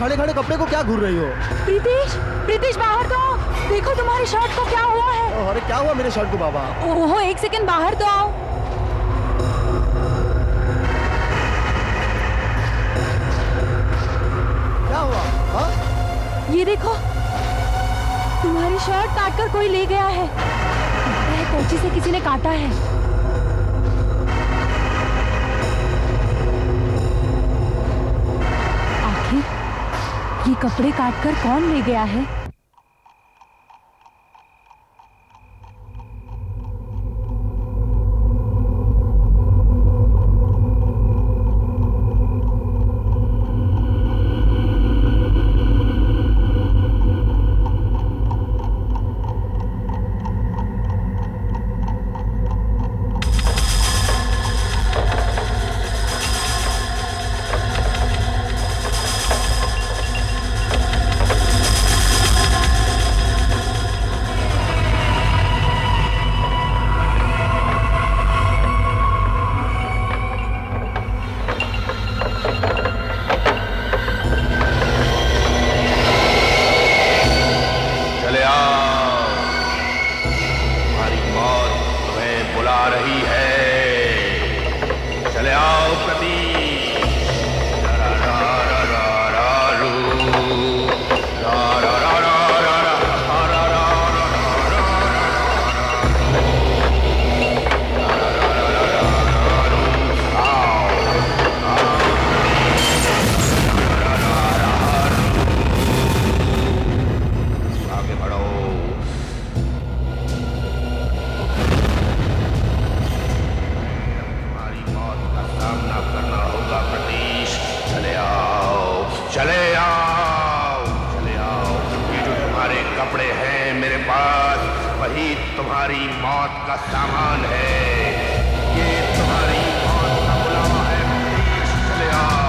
खड़े खड़े कपड़े को क्या घूर रही हो? प्रीतिश, प्रीतिश बाहर तो आओ। देखो तुम्हारी शर्ट को क्या हुआ है। अरे क्या हुआ मेरे शर्ट को बाबा? ओहो, एक सेकंड बाहर तो आओ। क्या हुआ? हाँ? ये देखो, तुम्हारी शर्ट काटकर कोई ले गया है। लगता है कैंची से किसी ने काटा है। आखिर ये कपड़े काटकर कौन ले गया है? तुम्हारी मौत का सामान है। ये तुम्हारी मौत का बुलावा है। चले आओ।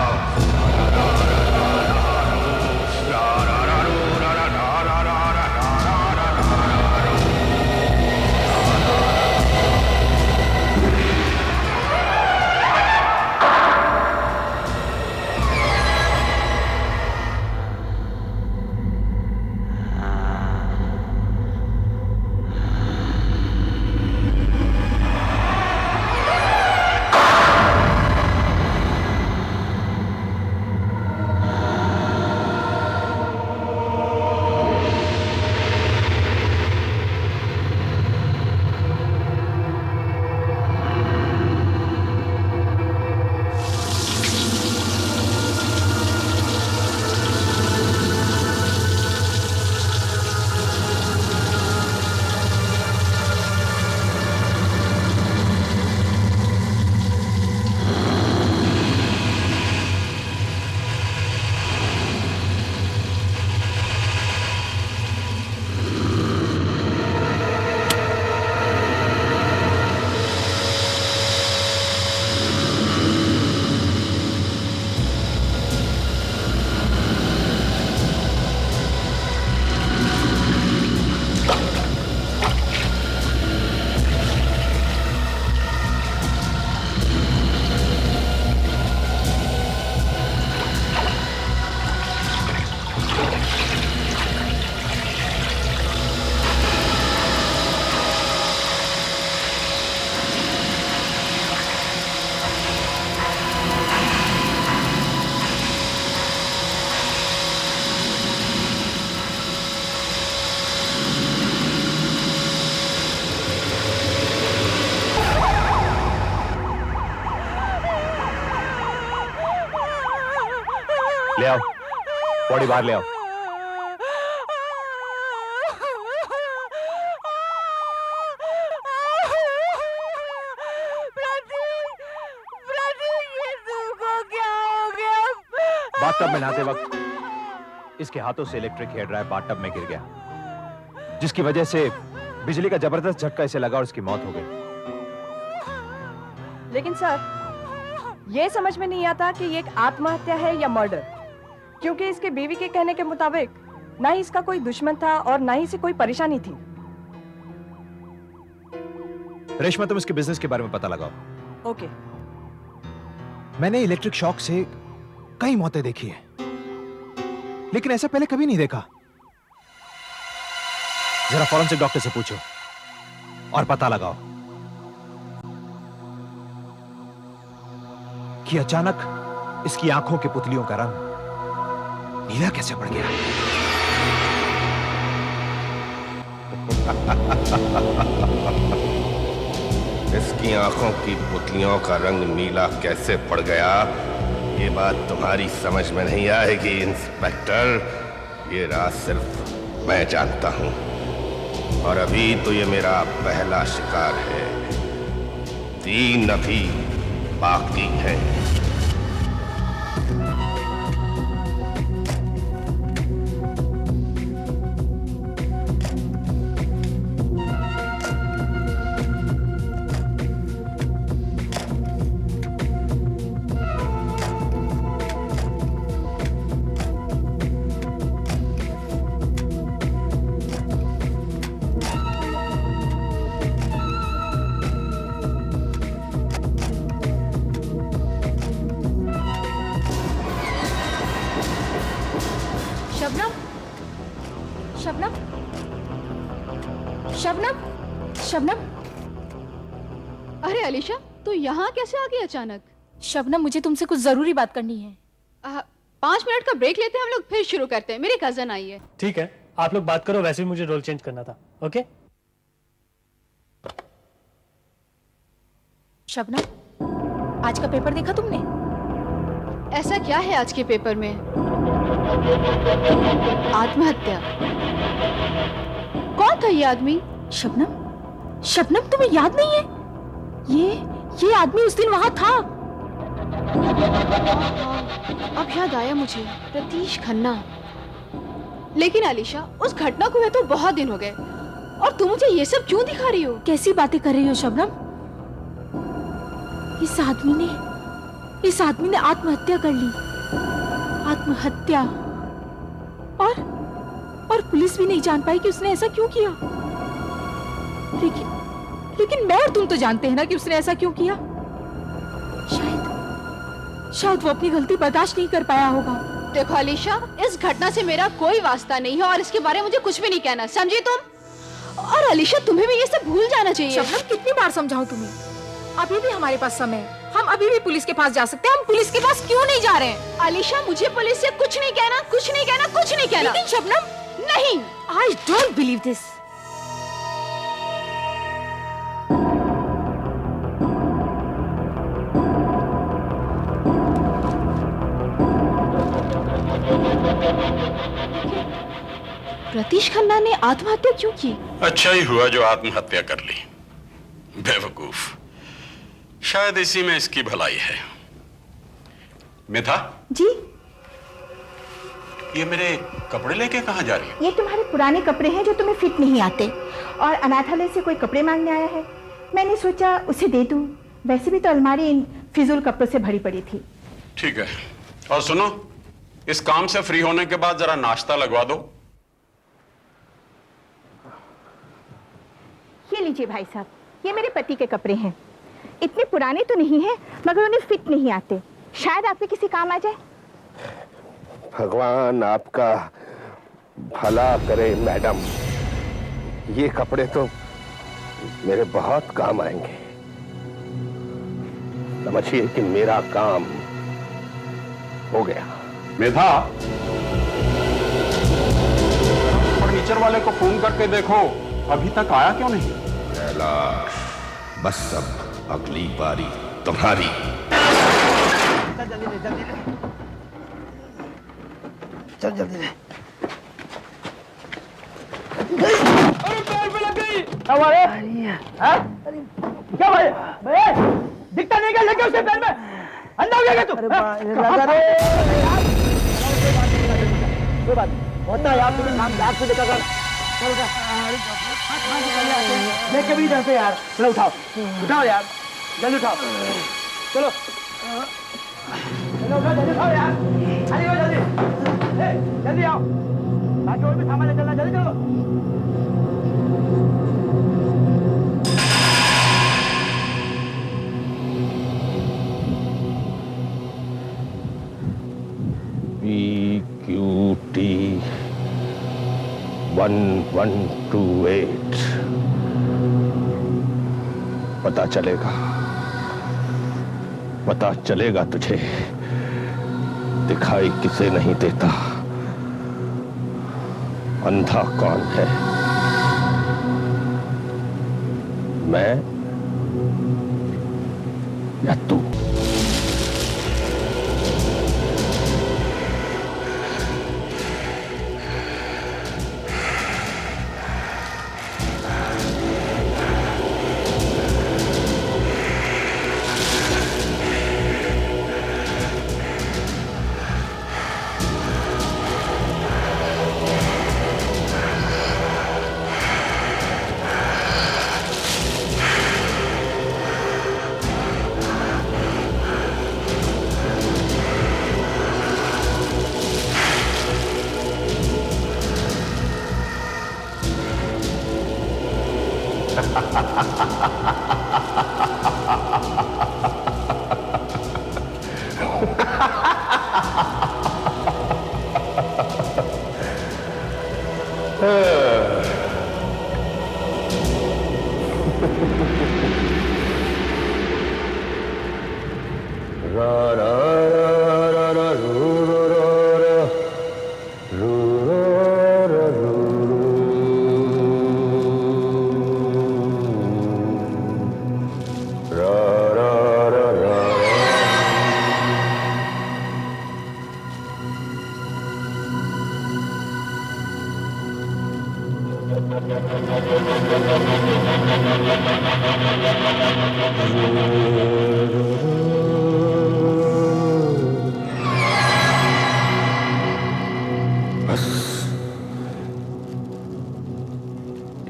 ले आओ, बॉडी बाहर ले आओ। बाथटब में नहाते वक्त इसके हाथों से इलेक्ट्रिक हेयर ड्रायर बाथटब में गिर गया, जिसकी वजह से बिजली का जबरदस्त झटका इसे लगा और इसकी मौत हो गई। लेकिन सर, ये समझ में नहीं आता कि ये एक आत्महत्या है या मर्डर, क्योंकि इसके बीवी के कहने के मुताबिक ना ही इसका कोई दुश्मन था और ना ही इसे कोई परेशानी थी। रेशमा, तुम इसके बिजनेस के बारे में पता लगाओ। ओके। मैंने इलेक्ट्रिक शॉक से कई मौतें देखी हैं, लेकिन ऐसा पहले कभी नहीं देखा। जरा फॉरेंसिक डॉक्टर से पूछो और पता लगाओ कि अचानक इसकी आंखों के पुतलियों का रंग नीला कैसे पड़ गया। इसकी आंखों की पुतलियों का रंग नीला कैसे पड़ गया, ये बात तुम्हारी समझ में नहीं आएगी इंस्पेक्टर। ये राज सिर्फ मैं जानता हूं, और अभी तो ये मेरा पहला शिकार है। 3 अभी बाकी हैं। शबनम, शबनम, शबनम, शबनम। अरे अलीशा, तू यहाँ कैसे आ गई अचानक? शबनम, मुझे तुमसे कुछ जरूरी बात करनी है। 5 मिनट का ब्रेक लेते हैं हम लोग, फिर शुरू करते हैं। मेरी कजन आई है। ठीक है, आप लोग बात करो। वैसे भी मुझे रोल चेंज करना था। ओके शबनम, आज का पेपर देखा तुमने? ऐसा क्या है आज के पेपर में? आत्महत्या। कौन था ये आदमी? शबनम, शबनम, तुम्हें याद नहीं है? ये आदमी उस दिन वहां था। अब याद आया मुझे, रतीश खन्ना। लेकिन अलीशा, उस घटना को हुए तो बहुत दिन हो गए, और तुम मुझे ये सब क्यों दिखा रही हो? कैसी बातें कर रही हो शबनम? इस आदमी ने आत्महत्या कर ली। आत्महत्या। और पुलिस भी नहीं जान पाई कि उसने ऐसा क्यों किया। लेकिन मैं और तुम तो जानते हैं ना कि उसने ऐसा क्यों किया। शायद वो अपनी गलती बर्दाश्त नहीं कर पाया होगा। देखो अलीशा, इस घटना से मेरा कोई वास्ता नहीं है, और इसके बारे में मुझे कुछ भी नहीं कहना, समझी तुम? और अलीशा, तुम्हें भी ये सब भूल जाना चाहिए। शबनम, कितनी बार समझाऊं तुम्हें? अभी भी हमारे पास समय है। हम अभी भी पुलिस के पास जा सकते हैं। हम पुलिस के पास क्यों नहीं जा रहे हैं? अलीशा, मुझे पुलिस से कुछ नहीं कहना, कुछ नहीं कहना, कुछ नहीं कहना। लेकिन शबनम, नहीं, I don't believe this. Ratheesh Khanna ने आत्महत्या क्यों की? अच्छा ही हुआ जो आत्महत्या कर ली। बेवकूफ, शायद इसी में इसकी भलाई है। मिथा जी, ये मेरे कपड़े लेके कहाँ जा रही है? ये तुम्हारे पुराने कपड़े हैं जो तुम्हें फिट नहीं आते, और अनाथालय से कोई कपड़े मांगने आया है। मैंने सोचा उसे दे दूं। वैसे भी तो अलमारी इन फिजूल कपड़ों से भरी पड़ी थी। ठीक है, और सुनो, इस काम से फ्री होने के बाद जरा नाश्ता लगवा दो। ये लीजिए भाई साहब, ये मेरे पति के कपड़े हैं। इतने पुराने तो नहीं हैं, मगर उन्हें फिट नहीं आते। शायद आपके किसी काम आ जाए। भगवान आपका भला करे मैडम। ये कपड़े तो मेरे बहुत काम आएंगे। समझिए कि मेरा काम हो गया। मेधा, फर्नीचर वाले को फोन करके देखो, अभी तक आया क्यों नहीं? कैलाश, बस अब अगली बारी तुम्हारी। चल जल्दी ले। क्या हुआ रे? हाँ? क्या हुआ रे? दिखता नहीं क्या लेके उसे पैर में? अंधा हो गया क्या तू? लगा रे। कोई बात होता है यार, तुम्हें काम याद से देखा कर। लेके भी इधर से यार। चलो उठाओ, उठाओ यार, जल्दी उठाओ। चलो चलो उठाओ, जल्दी उठाओ यार। जल्दी आओ, जल्दी, जल्दी आओ। बाकी और भी सामान ले चलना, जल्दी चलो। PQT 1128 पता चलेगा तुझे। दिखाई किसे नहीं देता, अंधा कौन है, मैं या तू। बस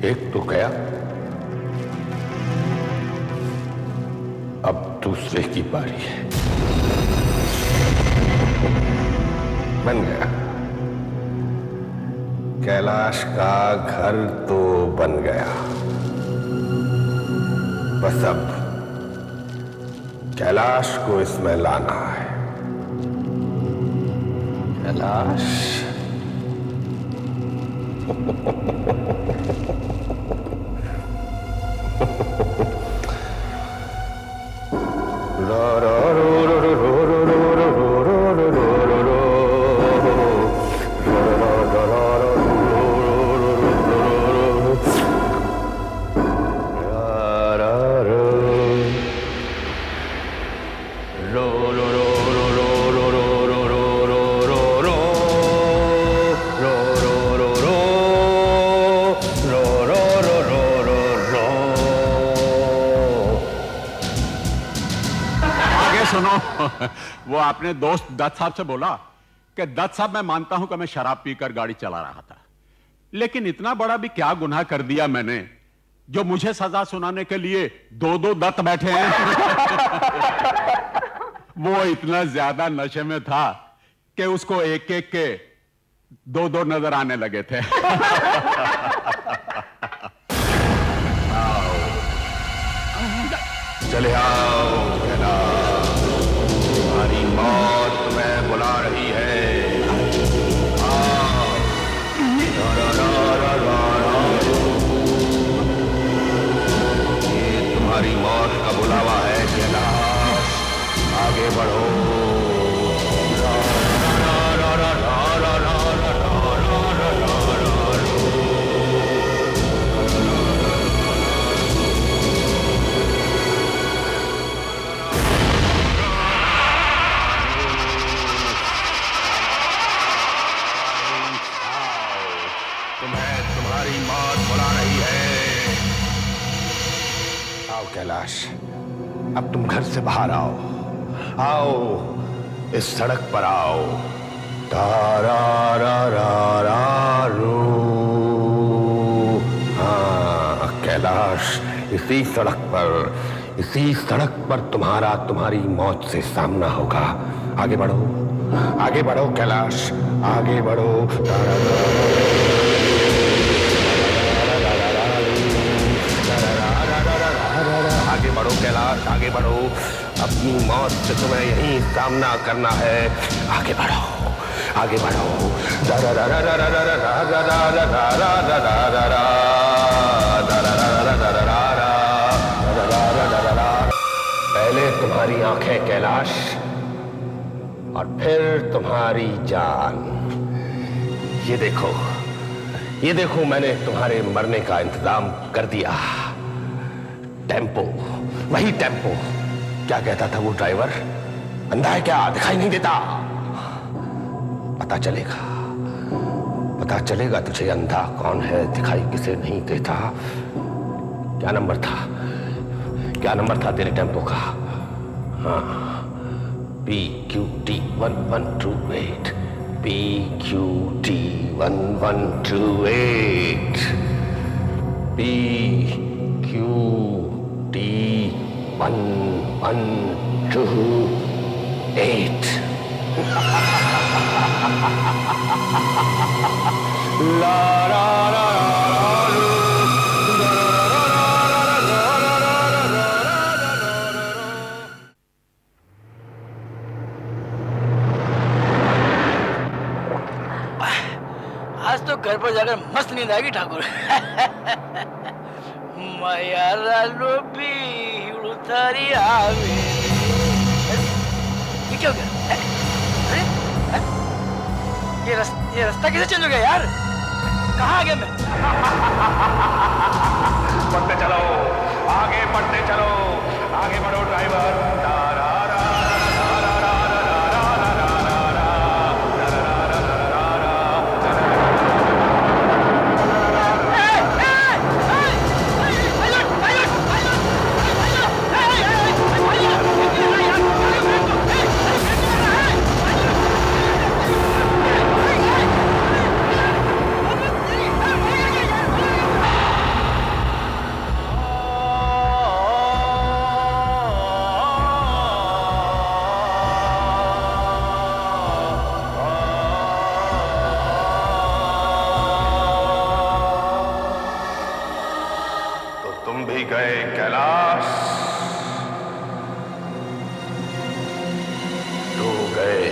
एक तो गया, अब दूसरे की बारी है। बन गया, कैलाश का घर तो बन गया। बस अब कैलाश को इसमें लाना है। कैलाश वो आपने दोस्त दत्त साहब से बोला कि दत्त साहब, मैं मानता हूं कि मैं शराब पीकर गाड़ी चला रहा था, लेकिन इतना बड़ा भी क्या गुनाह कर दिया मैंने जो मुझे सजा सुनाने के लिए दो दत्त बैठे हैं। वो इतना ज्यादा नशे में था कि उसको एक एक के दो नजर आने लगे थे। चले आओ, तुम्हारी मौत तुम्हें बुला रही है। आओ। ये तुम्हारी मौत का बुलावा है कैलाश, आगे बढ़ो। तुम्हारी मौत बुला रही है। आओ कैलाश, अब तुम घर से बाहर आओ। आओ, इस सड़क पर आओ। तारा रा रा रा रू। हाँ कैलाश, इसी सड़क पर तुम्हारी मौत से सामना होगा। आगे बढ़ो कैलाश, आगे बढ़ो। आगे बढ़ो कैलाश, आगे बढ़ो। अपनी मौत से तुम्हें यही सामना करना है। आगे बढ़ो, आगे बढ़ो। पहले तुम्हारी आंखें कैलाश और फिर तुम्हारी जान। ये देखो मैंने तुम्हारे मरने का इंतजाम कर दिया। टेम्पो, वही टेम्पो। क्या कहता था वो ड्राइवर? अंधा है क्या, दिखाई नहीं देता? पता चलेगा तुझे अंधा कौन है, दिखाई किसे नहीं देता। क्या नंबर था तेरे टेम्पो का? हाँ, PQT1128, PQT1128, PQT1128। La la la आज तो घर पर जाकर मस्त नींद आएगी ठाकुर। माया लालो भी उतारी आवे। ये क्या हो गया? अरे ये रास्ता कैसे चेंज हो गया यार? कहाँ आ गया मैं? बढ़ते चलो, आगे बढ़ो ड्राइवर। गए कैलाश, तो गए।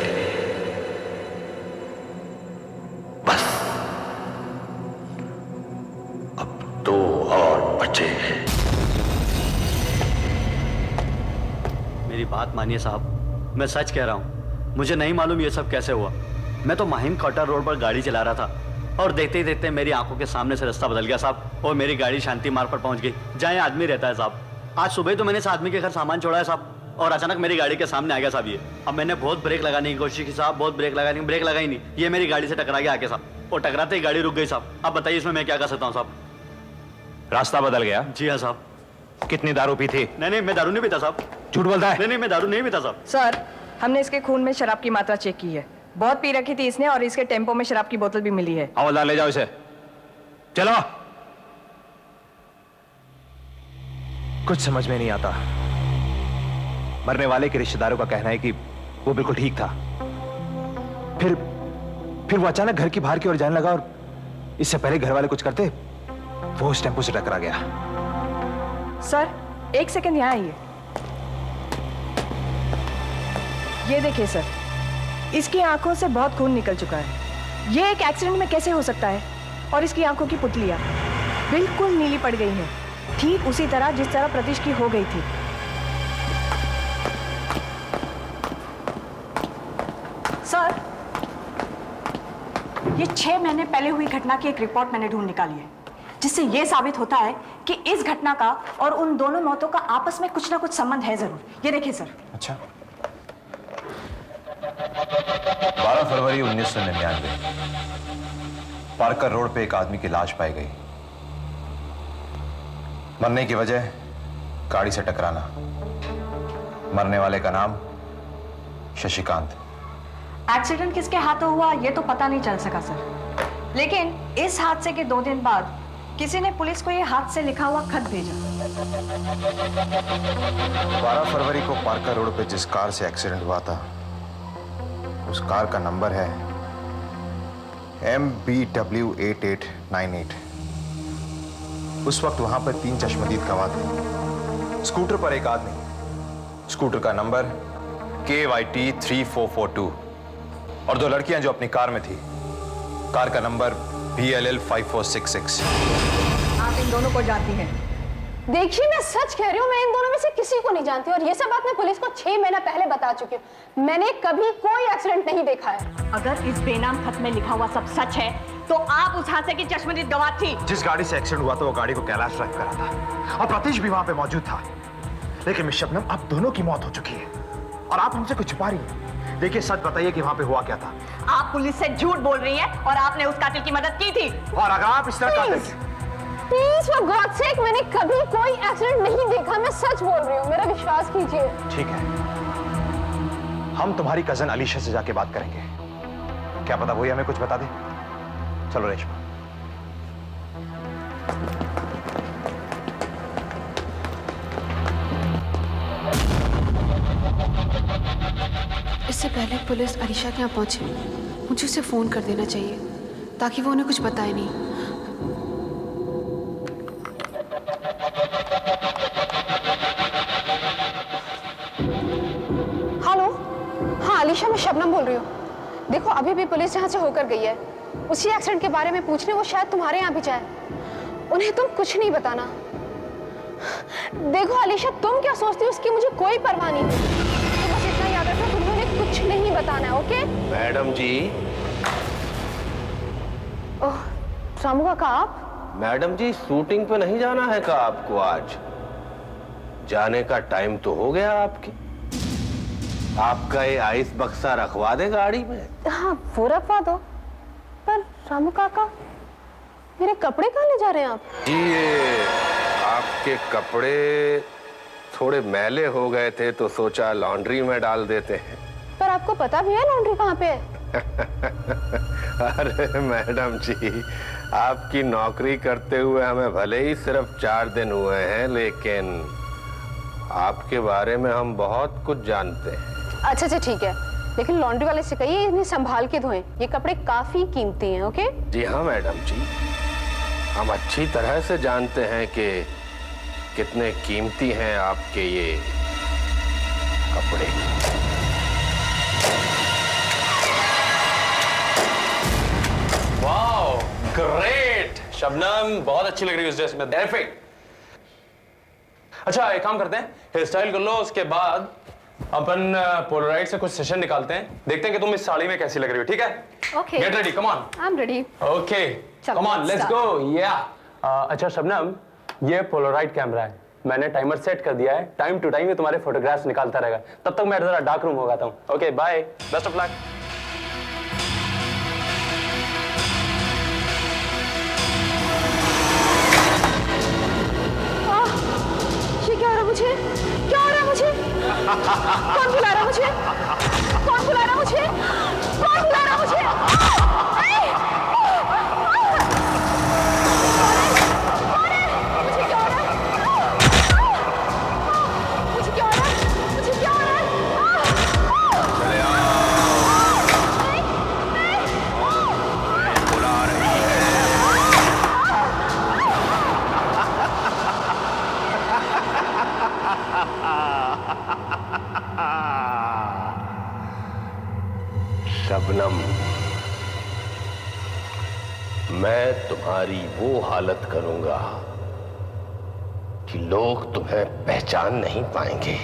बस अब 2 और बचे। मेरी बात मानिए साहब, मैं सच कह रहा हूँ। मुझे नहीं मालूम ये सब कैसे हुआ। मैं तो माहिम क्वार्टर रोड पर गाड़ी चला रहा था और देखते ही देखते मेरी आंखों के सामने से रास्ता बदल गया साहब, और मेरी गाड़ी शांति मार्ग पर पहुंच गई, जहाँ ये आदमी रहता है साहब। आज सुबह तो मैंने इस आदमी के घर सामान छोड़ा है साहब, और अचानक मेरी गाड़ी के सामने आ गया साहब ये। अब मैंने बहुत ब्रेक लगाने की कोशिश की साहब, बहुत ब्रेक लगाने की, ब्रेक लगाई नहीं। ये मेरी गाड़ी से टकरा गया आके साहब, और टकराते ही गाड़ी रुक गई साहब। अब बताइए इसमें मैं क्या कर सकता हूँ साहब? रास्ता बदल गया? जी हाँ साहब। कितनी दारू पी थी? नहीं, मैं दारू नहीं पीता साहब। झूठ बोलता है? नहीं, मैं दारू नहीं पीता साहब। सर, हमने इसके खून में शराब की मात्रा चेक की है। बहुत पी रखी थी इसने, और इसके टेम्पो में शराब की बोतल भी मिली है। हवलदार ले जाओ इसे। चलो। कुछ समझ में नहीं आता। मरने वाले के रिश्तेदारों का कहना है कि वो बिल्कुल ठीक था, फिर वो अचानक घर की बाहर की ओर जाने लगा, और इससे पहले घर वाले कुछ करते वो उस टेम्पो से टकरा गया। सर, 1 सेकंड यहाँ आइए। ये देखिए सर, इसकी आंखों से बहुत खून निकल चुका है। ये एक एक्सीडेंट में कैसे हो सकता है? और इसकी आंखों की पुतलियां बिल्कुल नीली पड़ गई हैं, ठीक उसी तरह जिस तरह प्रतीश की हो गई थी। सर, ये 6 महीने पहले हुई घटना की एक रिपोर्ट मैंने ढूंढ निकाली है, जिससे यह साबित होता है कि इस घटना का और उन दोनों मौतों का आपस में कुछ ना कुछ संबंध है जरूर। ये देखिए सर। अच्छा। 12 फरवरी 1999 पार्कर रोड पे एक आदमी की लाश पाई गई। मरने की वजह गाड़ी से टकराना। मरने वाले का नाम शशिकांत। एक्सीडेंट किसके हाथों हुआ ये तो पता नहीं चल सका सर, लेकिन इस हादसे के 2 दिन बाद किसी ने पुलिस को ये हाथ से लिखा हुआ खत भेजा। 12 फरवरी को पार्कर रोड पे जिस कार से एक्सीडेंट हुआ था, उस कार का नंबर है MBW8898। उस वक्त वहां पर 3 चश्मदीद गवाह थे। स्कूटर पर एक आदमी, स्कूटर का नंबर KYT3442। और 2 लड़कियां जो अपनी कार में थी। कार का नंबर BLL 5466। आप इन दोनों को जानती हैं? देखिए मैं सच कह रही हूँ, मैं इन दोनों में से किसी को नहीं जानती और ये सब बात मैं पुलिस को 6 महीना पहले बता चुकी हूँ। मैंने कभी कोई एक्सीडेंट नहीं देखा है। अगर इस बेनाम खत में लिखा हुआ सब सच है तो आप उस हादसे की चश्मदीद गवाह थी। जिस गाड़ी से एक्सीडेंट हुआ था वो गाड़ी को कैलाश ड्राइव करा था और प्रतीश भी वहां पे मौजूद था। लेकिन मिस शबनम, अब दोनों की मौत हो चुकी है और आप हमसे कुछ छुपा रही हैं। देखिए, सच बताइए कि वहां पे हुआ क्या था। आप पुलिस से झूठ बोल रही हैं और आपने उस कातिल की मदद की थी। और अगर आप इस तरह प्लीज फॉर गॉड सेक, मैंने कभी कोई एक्सीडेंट नहीं देखा। मैं सच बोल रही हूँ, मेरा विश्वास कीजिए। ठीक है, हम तुम्हारी कजन अलीशा से जाके बात करेंगे। क्या पता वही हमें कुछ बता दे। चलो रेशमा। इससे पहले पुलिस अलीशा के यहाँ पहुंचे, मुझे उसे फोन कर देना चाहिए ताकि वो उन्हें कुछ बताए नहीं। हेलो, हाँ अलीशा, मैं शबनम बोल रही हूँ। देखो अभी भी पुलिस यहाँ से होकर गई है, उसी एक्सीडेंट के बारे में पूछने वो शायद तुम्हारे यहाँ भी जाए। उन्हें तुम कुछ नहीं बताना। देखो अलीशा, तुम क्या सोचती हो उसकी मुझे कोई परवाह नहीं। तो बस इतना याद रखना, तुम्हें कुछ नहीं बताना है, ओके? मैडम जी। ओह, रामू काका आप? मैडम जी, शूटिंग पे नहीं जाना है का आपको आज? जाने का टाइम तो हो गया आपकी। आपका ये आइस बक्सा रखवा दे गाड़ी में। हाँ वो रखवा दो, पर रामू काका मेरे कपड़े कहाँ ले जा रहे हैं आप? जी, ये आपके कपड़े थोड़े मैले हो गए थे तो सोचा लॉन्ड्री में डाल देते हैं। पर आपको पता भी है लॉन्ड्री कहाँ पे है? अरे मैडम जी, आपकी नौकरी करते हुए हमें भले ही सिर्फ 4 दिन हुए हैं, लेकिन आपके बारे में हम बहुत कुछ जानते हैं। अच्छा अच्छा ठीक है, लेकिन लॉन्ड्री वाले से कहिए इन्हें संभाल के धोएं। ये कपड़े काफी कीमती हैं, ओके? जी हाँ मैडम जी, हम अच्छी तरह से जानते हैं कि कितने कीमती हैं आपके ये कपड़े। वाओ, ग्रेट शबनम, बहुत अच्छी लग रही है उस ड्रेस में, परफेक्ट। अच्छा एक काम करते हैं, हेयर स्टाइल कर लो, उसके बाद अपन पोलराइड से कुछ सेशन निकालते हैं, देखते हैं कि तुम इस साड़ी में कैसी लग रही हो। ठीक है? Okay, get ready, come on. I am ready. Okay, come on, let's go. या अच्छा शबनम, ये पोलराइड कैमरा है, मैंने टाइमर सेट कर दिया है, टाइम टू टाइम ये तुम्हारे फोटोग्राफ्स निकालता रहेगा। तब तक मैं जरा डार्क रूम हो जाता हूँ। Okay bye, best of luck. ये क्या हो रहा है मुझे? क्या हो रहा है मुझे? कौन बुला रहा है मुझे? कौन बुला रहा है मुझे? कौन बुला रहा है मुझे? शबनम, मैं तुम्हारी वो हालत करूंगा कि लोग तुम्हें पहचान नहीं पाएंगे।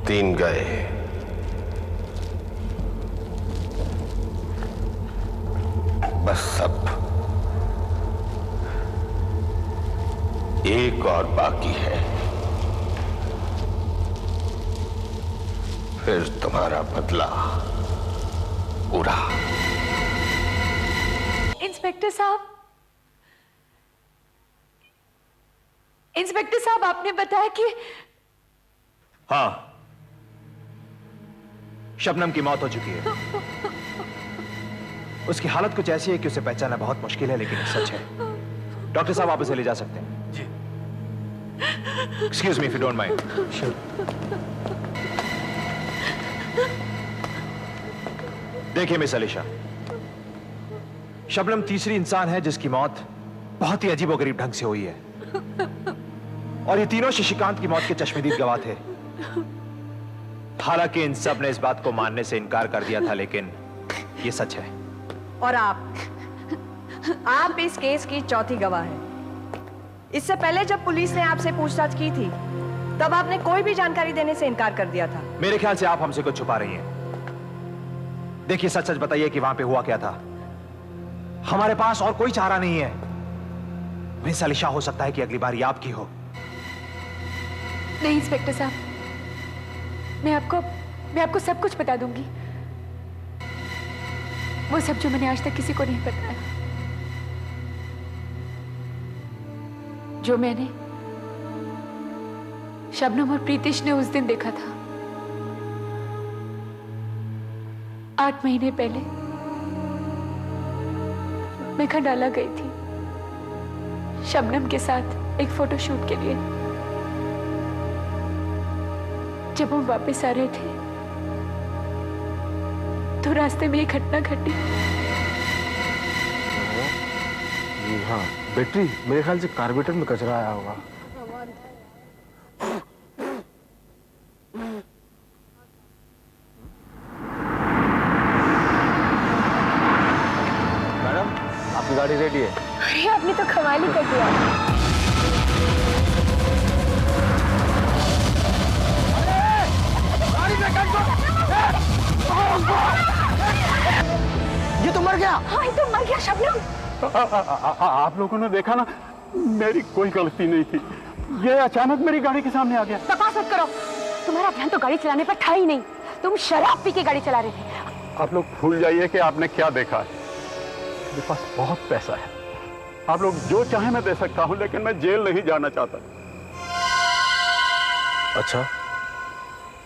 3 गए। बस अब एक और बाकी है, फिर तुम्हारा बदला पूरा। इंस्पेक्टर साहब, इंस्पेक्टर साहब, आपने बताया कि हाँ, शबनम की मौत हो चुकी है। उसकी हालत कुछ ऐसी है कि उसे पहचानना बहुत मुश्किल है, लेकिन सच है। डॉक्टर साहब, आप उसे ले जा सकते हैं। जी। Excuse me if you don't mind. Sure. देखिए मिस अलीशा, शबनम तीसरी इंसान है जिसकी मौत बहुत ही अजीबोगरीब ढंग से हुई है, और ये तीनों शशिकांत की मौत के चश्मदीद गवाह थे। हालांकि इन सब ने इस बात को मानने से इनकार कर दिया था, लेकिन ये सच है। और आप इस केस की चौथी गवाह हैं। इससे पहले जब पुलिस ने आपसे पूछताछ की थी, तब आपने कोई भी जानकारी देने से इनकार कर दिया था। मेरे ख्याल से आप हमसे कुछ छुपा रही हैं। देखिए, सच सच बताइए कि वहां पे हुआ क्या था। हमारे पास और कोई चारा नहीं है। मिस अलीशा, हो सकता है कि अगली बार ये आपकी हो। नहीं इंस्पेक्टर साहब, मैं आपको सब कुछ बता दूंगी। वो सब जो मैंने आज तक किसी को नहीं बताया, जो मैंने शबनम और प्रीतिश ने उस दिन देखा था 8 महीने पहले। मैं खंडाला गई थी शबनम के साथ एक फोटोशूट के लिए। जब हम वापस आ रहे थे तो रास्ते में एक घटना घटी। हाँ, बैटरी, मेरे ख्याल से कार्बोरेटर में कचरा आया होगा। मैडम, आपकी गाड़ी रेडी है। अरे आपने तो कमाल ही कर दिया। ये तो मर गया। हाँ, ये तो मर गया शबनम। आप लोगों ने देखा ना, मेरी कोई गलती नहीं थी। ये अचानक मेरी गाड़ी के सामने आ गया। बकवास मत करो। तुम्हारा ध्यान तो गाड़ी चलाने पर था ही नहीं। तुम शराब पी के गाड़ी चला रहे थे। आप लोग भूल जाइए कि आपने क्या देखा है। मेरे पास बहुत पैसा है, आप लोग जो चाहे मैं दे सकता हूँ, लेकिन मैं जेल नहीं जाना चाहता। अच्छा,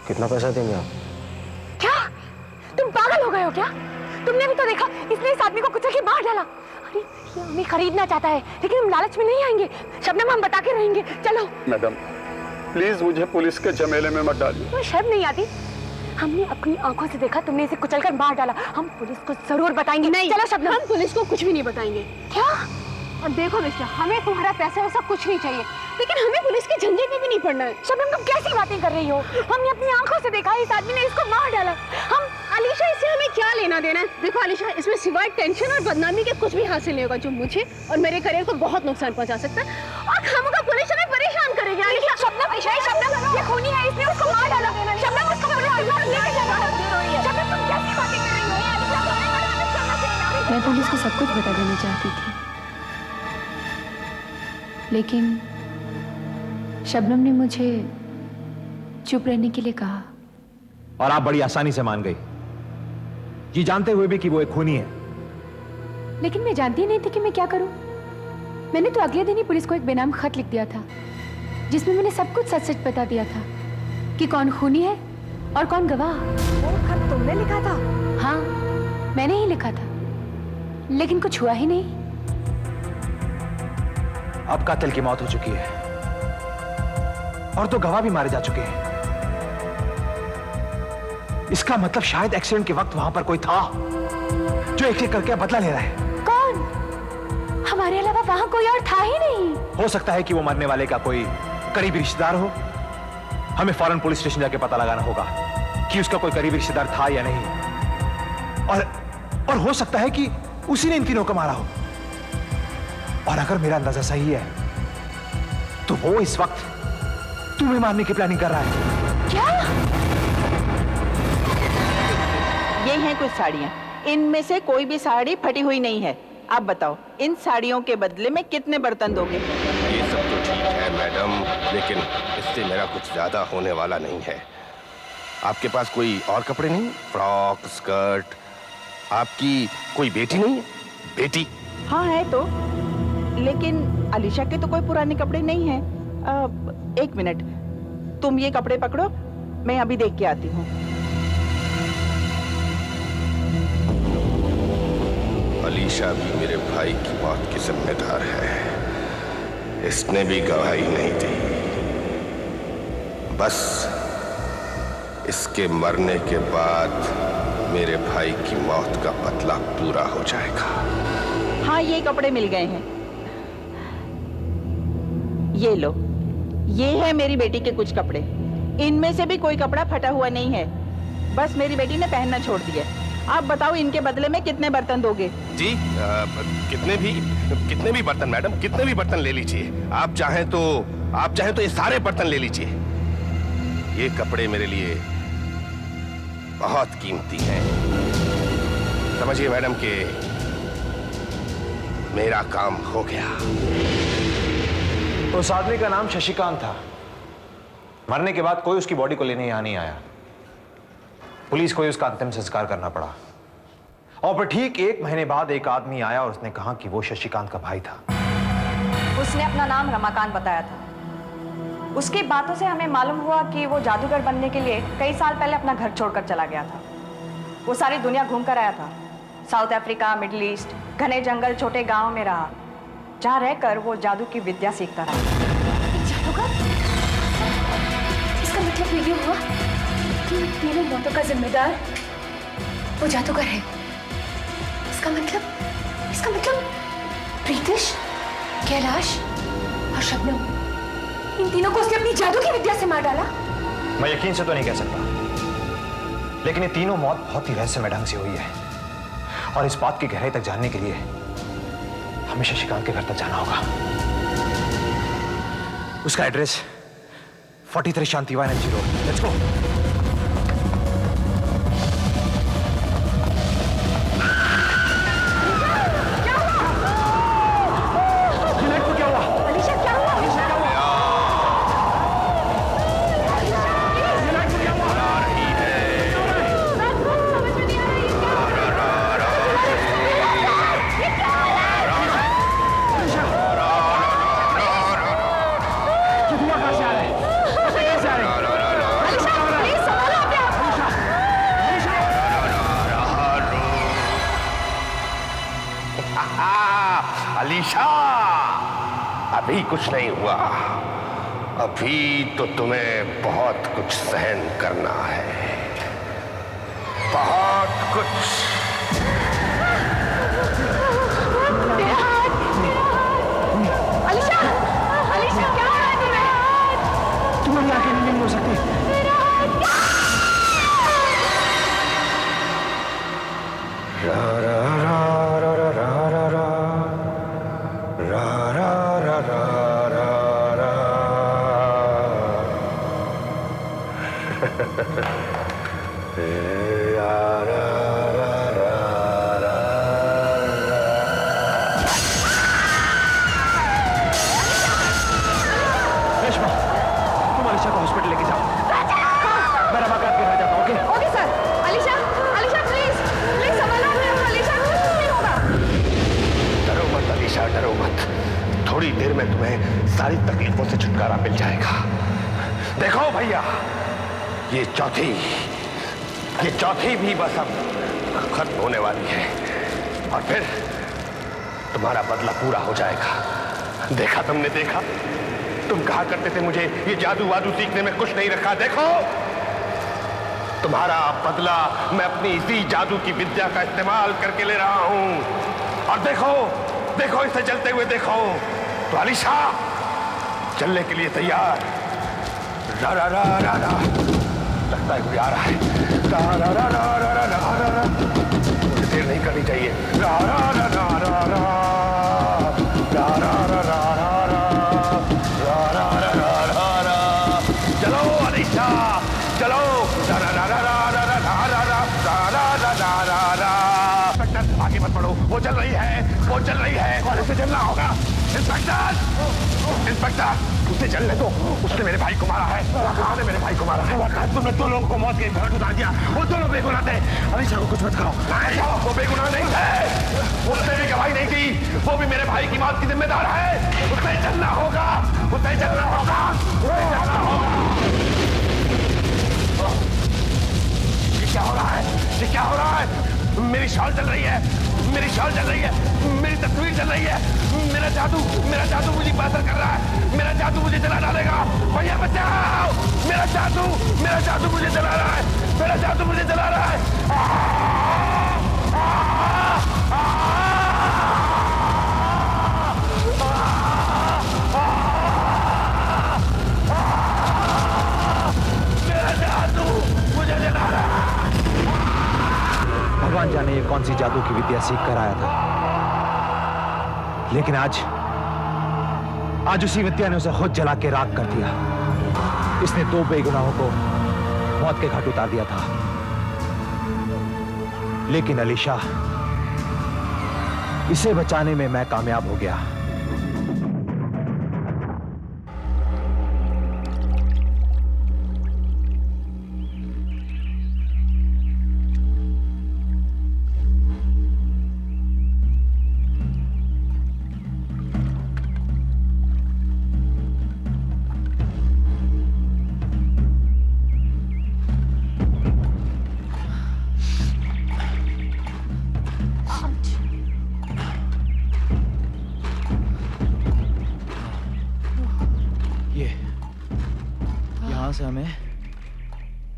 कितना पैसा देंगे आप? क्या तुम पागल हो गए हो क्या? तुमने भी तो देखा, इसने इस आदमी को कुचल के मार डाला। अरे ये हमें खरीदना चाहता है, लेकिन हम लालच में नहीं आएंगे। शबनम, हम बता के रहेंगे। चलो। मैडम प्लीज मुझे पुलिस के झमेले में मत डालिए। तुम्हें शर्म नहीं आती? हमने अपनी आंखों से देखा, तुमने इसे कुचलकर मार डाला। हम पुलिस को जरूर बताएंगे। नहीं, चलो शबनम। हम पुलिस को कुछ भी नहीं बताएंगे। क्या? और देखो मिस्टर, हमें तुम्हारा पैसा वैसा कुछ नहीं चाहिए, लेकिन हमें पुलिस के झंझट में भी नहीं पड़ना है। शबनम, तुम कैसी बातें कर रही हो? हमने अपनी आंखों से देखा, इस आदमी ने इसको मार डाला। हम अलीशा, इससे हमें क्या लेना देना है? देखो अलीशा, इसमें सिवाय टेंशन और बदनामी के कुछ भी हासिल नहीं होगा, जो मुझे और मेरे करियर को बहुत नुकसान पहुंचा सकता है। और खामोगा पुलिस हमें परेशान करेगी। अलीशा, शबनम, शबनम, ये खूनी है, इसने उसको मार डाला। शबनम, उसको शबनम, तुम कैसी बातें कर रही हो? मैं पुलिस को सब कुछ बता देना चाहती थी, लेकिन शबनम ने मुझे चुप रहने के लिए कहा। और आप बड़ी आसानी से मान गई, ये जानते हुए भी कि वो एक खूनी है। लेकिन मैं जानती नहीं थी कि मैं क्या करूं। मैंने तो अगले दिन ही पुलिस को एक बेनाम खत लिख दिया था, जिसमें मैंने सब कुछ सच सच बता दिया था कि कौन खूनी है और कौन गवाह। वो खत तुमने लिखा था? हाँ, मैंने ही लिखा था, लेकिन कुछ हुआ ही नहीं। अब कातिल की मौत हो चुकी है और तो गवाह भी मारे जा चुके हैं। इसका मतलब शायद एक्सीडेंट के वक्त वहां पर कोई था जो एक एक करके बदला ले रहा है। कौन? हमारे अलावा वहां कोई और था ही नहीं। हो सकता है कि वो मरने वाले का कोई करीबी रिश्तेदार हो। हमें फौरन पुलिस स्टेशन जाके पता लगाना होगा कि उसका कोई करीबी रिश्तेदार था या नहीं। और हो सकता है कि उसी ने इन तीनों को मारा हो। और अगर मेरा अंदाजा सही है तो वो इस वक्त तुम्हें मारने की प्लानिंग कर रहा है। क्या? ये हैं कुछ साड़ियाँ, इनमें से कोई भी साड़ी फटी हुई नहीं है। आप बताओ, इन साड़ियों के बदले में कितने बर्तन दोगे? ये सब तो ठीक है मैडम, लेकिन इससे मेरा कुछ ज्यादा होने वाला नहीं है। आपके पास कोई और कपड़े नहीं? Frock, skirt? आपकी कोई बेटी नहीं है? बेटी? हाँ है तो, लेकिन अलीशा के तो कोई पुराने कपड़े नहीं हैं। एक मिनट, तुम ये कपड़े पकड़ो, मैं अभी देख के आती हूँ। अलीशा भी मेरे भाई की मौत की जिम्मेदार है। इसने भी गवाही नहीं दी। बस इसके मरने के बाद मेरे भाई की मौत का बदला पूरा हो जाएगा। हाँ, ये कपड़े मिल गए हैं। ये लो, ये है मेरी बेटी के कुछ कपड़े। इनमें से भी कोई कपड़ा फटा हुआ नहीं है, बस मेरी बेटी ने पहनना छोड़ दिया। आप बताओ, इनके बदले में कितने बर्तन दोगे? जी कितने भी बर्तन मैडम, कितने भी बर्तन ले लीजिए। आप चाहें तो ये सारे बर्तन ले लीजिए। ये कपड़े मेरे लिए बहुत कीमती हैं। समझिए मैडम कि मेरा काम हो गया। उस आदमी का नाम शशिकांत था। मरने के बाद कोई उसकी बॉडी को लेने यहां नहीं आया। पुलिस को ही उसका अंतिम संस्कार करना पड़ा। और फिर ठीक 1 महीने बाद एक आदमी आया और उसने कहा कि वो शशिकांत का भाई था। उसने अपना नाम रमाकांत बताया था। उसकी बातों से हमें मालूम हुआ कि वो जादूगर बनने के लिए कई साल पहले अपना घर छोड़कर चला गया था। वो सारी दुनिया घूम कर आया था। साउथ अफ्रीका, मिडिल ईस्ट, घने जंगल, छोटे गांव में रहा, जहां रहकर वो जादू की विद्या सीखता रहा। जादूगर? इसका मतलब ये हुआ कि तीनों मौतों का जिम्मेदार वो जादूगर है। इसका मतलब प्रीतिश, कैलाश और शबनम, इन तीनों को उसने अपनी जादू की विद्या से मार डाला। मैं यकीन से तो नहीं कह सकता, लेकिन ये तीनों मौत बहुत ही रहस्यमय ढंग से हुई है। और इस बात की गहराई तक जानने के लिए हमें शशिकांत के घर तक जाना होगा। उसका address 43 Shantivan MG road. Let's go. Alisha, अभी कुछ नहीं हुआ। अभी तो तुम्हें बहुत कुछ सहन करना है, बहुत कुछ। अलीशा, अलीशा क्या है तुम्हें? तुम्हारी आंखें नहीं हो सकती। रा रा रा रा रा रा रा रा रा रा रा रा रेशमा, तुम अलीशा को हॉस्पिटल लेके जाओ। मैं रमाकांत के घर जाता हूँ। Okay sir. Alisha, Alisha please संभालो अपने आप को। अलीशा, कुछ नहीं होगा। डरो मत अलीशा, डरो मत। थोड़ी देर में तुम्हें सारी तकलीफों से छुटकारा मिल जाएगा। देखो भैया, ये चौथी भी बस अब खत्म होने वाली है और फिर तुम्हारा बदला पूरा हो जाएगा। देखा तुमने, देखा? तुम कहा करते थे मुझे ये जादू वादू सीखने में कुछ नहीं रखा। देखो, तुम्हारा बदला मैं अपनी इसी जादू की विद्या का इस्तेमाल करके ले रहा हूं। और देखो, देखो इसे जलते हुए देखो। तो अलीशा, चलने के लिए तैयार? रा रा रा रा रा, लगता है कोई आ रहा है। रा रा रा रा रा रा रा रा रा, मुझे देर नहीं करनी चाहिए। रा रा रा रा रा रा रा रा रा रा रा रा रा रा रा। चलो अलीशा, चलो। रा रा रा रा रा रा रा रा रा रा रा रा शॉल चल रही है, उसे चलना होगा। इंस्पेक्टर, इंस्पेक्टर, उसे चलने दो। उसने मेरे भाई को मारा है। कहाँ ने मेरे भाई को मारा है? तुमने 2 लोगों को मौत के घाट उतार दिया। वो दोनों बेगुनाह थे। अलीशा को कुछ मत करो। नहीं, वो बेगुनाह नहीं थे। उसने भी गवाही नहीं दी। वो भी मेरे भाई की मौत की जिम्मेदार है। उसे चलना होगा, उसे चलना होगा, उसे चलना होगा। ये क्या हो रहा है? ये क्या हो रहा है? मेरी शॉल चल रही है, मेरी शॉल चल रही है, मेरी तस्वीर चल रही है। मेरा जादू मुझे बादल कर रहा है। मेरा जादू मुझे जला डालेगा। भैया बचाओ, मेरा जादू मुझे जला रहा है। मेरा जादू मुझे जला रहा है। मेरा जादू मुझे जला रहा है। भगवान जाने ये कौन सी जादू की विद्या सीख कर आया था, लेकिन आज उसी विद्या ने उसे खुद जला के राख कर दिया। इसने 2 बेगुनाहों को मौत के घाट उतार दिया था, लेकिन अलीशा, इसे बचाने में मैं कामयाब हो गया। से हमें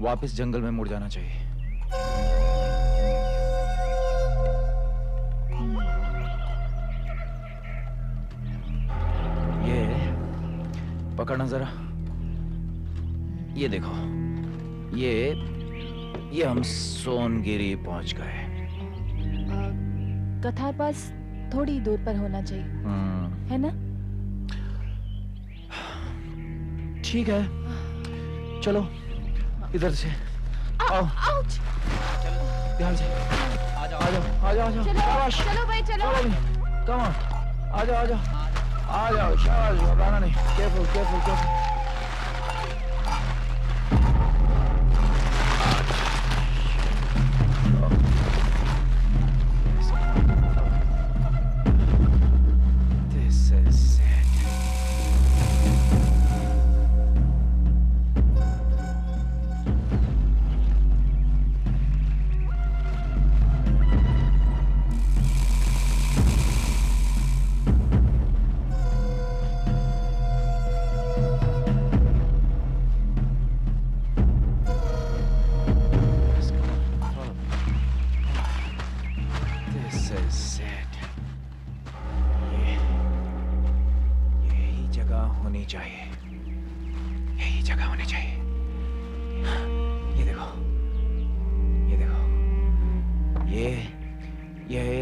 वापस जंगल में मुड़ जाना चाहिए। ये पकड़ना जरा। ये देखो, ये हम सोनगिरी पहुंच गए। कथार पास थोड़ी दूर पर होना चाहिए, है ना? ठीक है, चलो इधर से आओ। ध्यान से आ जाओ, आ जाओ, आ जाओ, आ जाओ। शाबाश, चलो भाई, चलो। कम ऑन, आ जाओ, आ जाओ, आ जाओ। शाबाश, घबराना नहीं। Careful, careful, careful.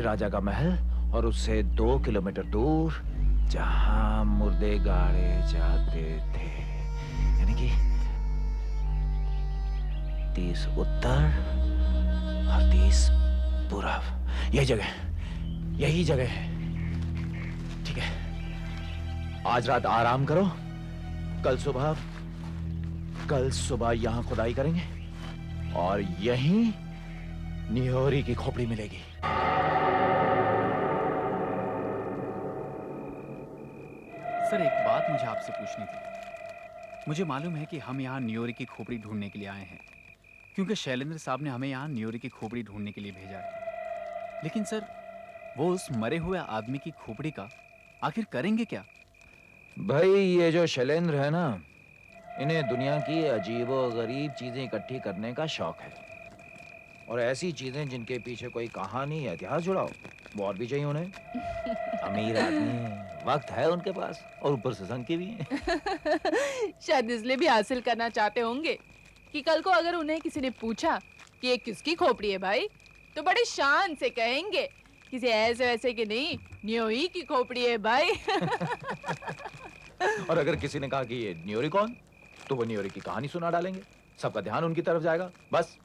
राजा का महल और उससे 2 किलोमीटर दूर जहां मुर्दे गाड़े जाते थे, यानी कि 30 उत्तर और 30 पूरब। यही जगह है। ठीक है, आज रात आराम करो। कल सुबह यहां खुदाई करेंगे और यहीं निहोरी की खोपड़ी मिलेगी। सर, एक बात मुझे आपसे पूछनी थी। मुझे मालूम है कि हम यहाँ नियोरी की खोपड़ी ढूंढने के लिए आए हैं, क्योंकि शैलेंद्र साहब ने हमें यहाँ नियोरी की खोपड़ी ढूंढने के लिए भेजा है। लेकिन सर, वो उस मरे हुए आदमी की खोपड़ी का आखिर करेंगे क्या? भाई, ये जो शैलेंद्र है ना, इन्हें दुनिया की अजीबो-गरीब चीजें इकट्ठी करने का शौक है, और ऐसी चीजें जिनके पीछे कोई कहानी या इतिहास जुड़ा हो, वो और भी चाहिए उन्हें। अमीर आदमी है, वक्त है उनके पास, और ऊपर से संग के भी हैं। शायद इसलिए भी हासिल करना चाहते होंगे कि कल को अगर उन्हें किसी ने पूछा कि ये किसकी खोपड़ी है भाई, तो बड़े शान से कहेंगे किसी ऐसे वैसे की नहीं, न्योरी की खोपड़ी है भाई। और अगर किसी ने कहा कि ये न्योरी कौन, तो वो न्योरी की कहानी सुना डालेंगे। सबका ध्यान उनकी तरफ जाएगा। बस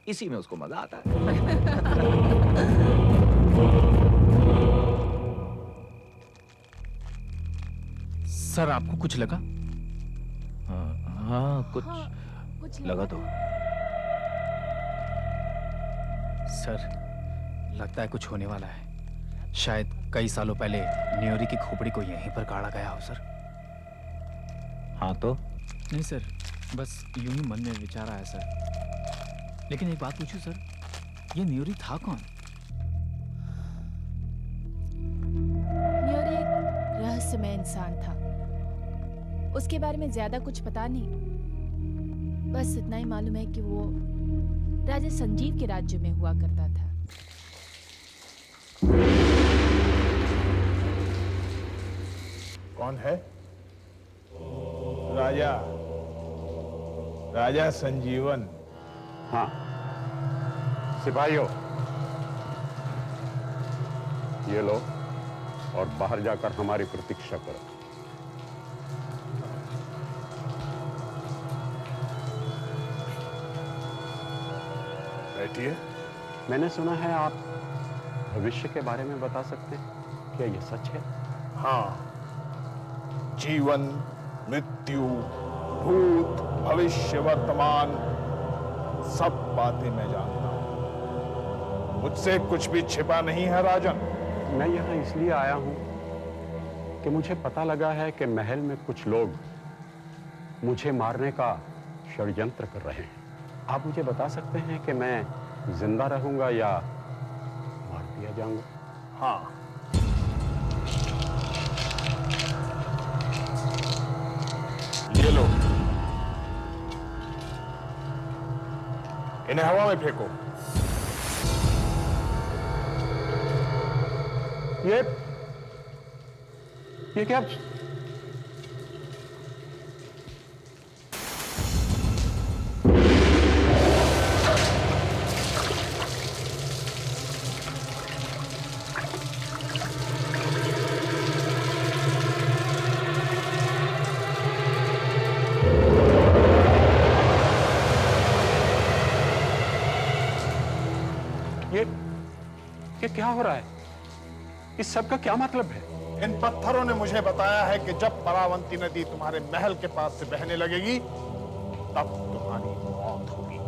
इसी में उसको मजा आता है। सर आपको कुछ लगा? हाँ कुछ लगा तो। सर लगता है कुछ होने वाला है। शायद कई सालों पहले न्योरी की खोपड़ी को यहीं पर काढ़ा गया हो सर। हाँ तो? नहीं सर, बस यूं ही मन में विचार आया सर। लेकिन एक बात पूछूं सर, ये न्योरी था कौन? न्योरी एक रहस्यमय इंसान था। उसके बारे में ज्यादा कुछ पता नहीं, बस इतना ही मालूम है कि वो राजा संजीव के राज्य में हुआ करता था। कौन है? राजा राजा संजीवन। हाँ सिपाहियों, ये लो और बाहर जाकर हमारी प्रतीक्षा करो। बैठिए। मैंने सुना है आप भविष्य के बारे में बता सकते हैं, क्या ये सच है? हाँ, जीवन, मृत्यु, भूत, भविष्य, वर्तमान, सब बातें मैं जानता हूं। मुझसे कुछ भी छिपा नहीं है राजन। मैं यहाँ इसलिए आया हूँ कि मुझे पता लगा है कि महल में कुछ लोग मुझे मारने का षड्यंत्र कर रहे हैं। आप मुझे बता सकते हैं कि मैं जिंदा रहूंगा या मार दिया जाऊंगा? हाँ, ये लो, इन्हें हवा में फेंको। ये क्या? ये क्या हो रहा है? इस सब का क्या मतलब है? इन पत्थरों ने मुझे बताया है कि जब परावंती नदी तुम्हारे महल के पास से बहने लगेगी तब तुम्हारी मौत होगी।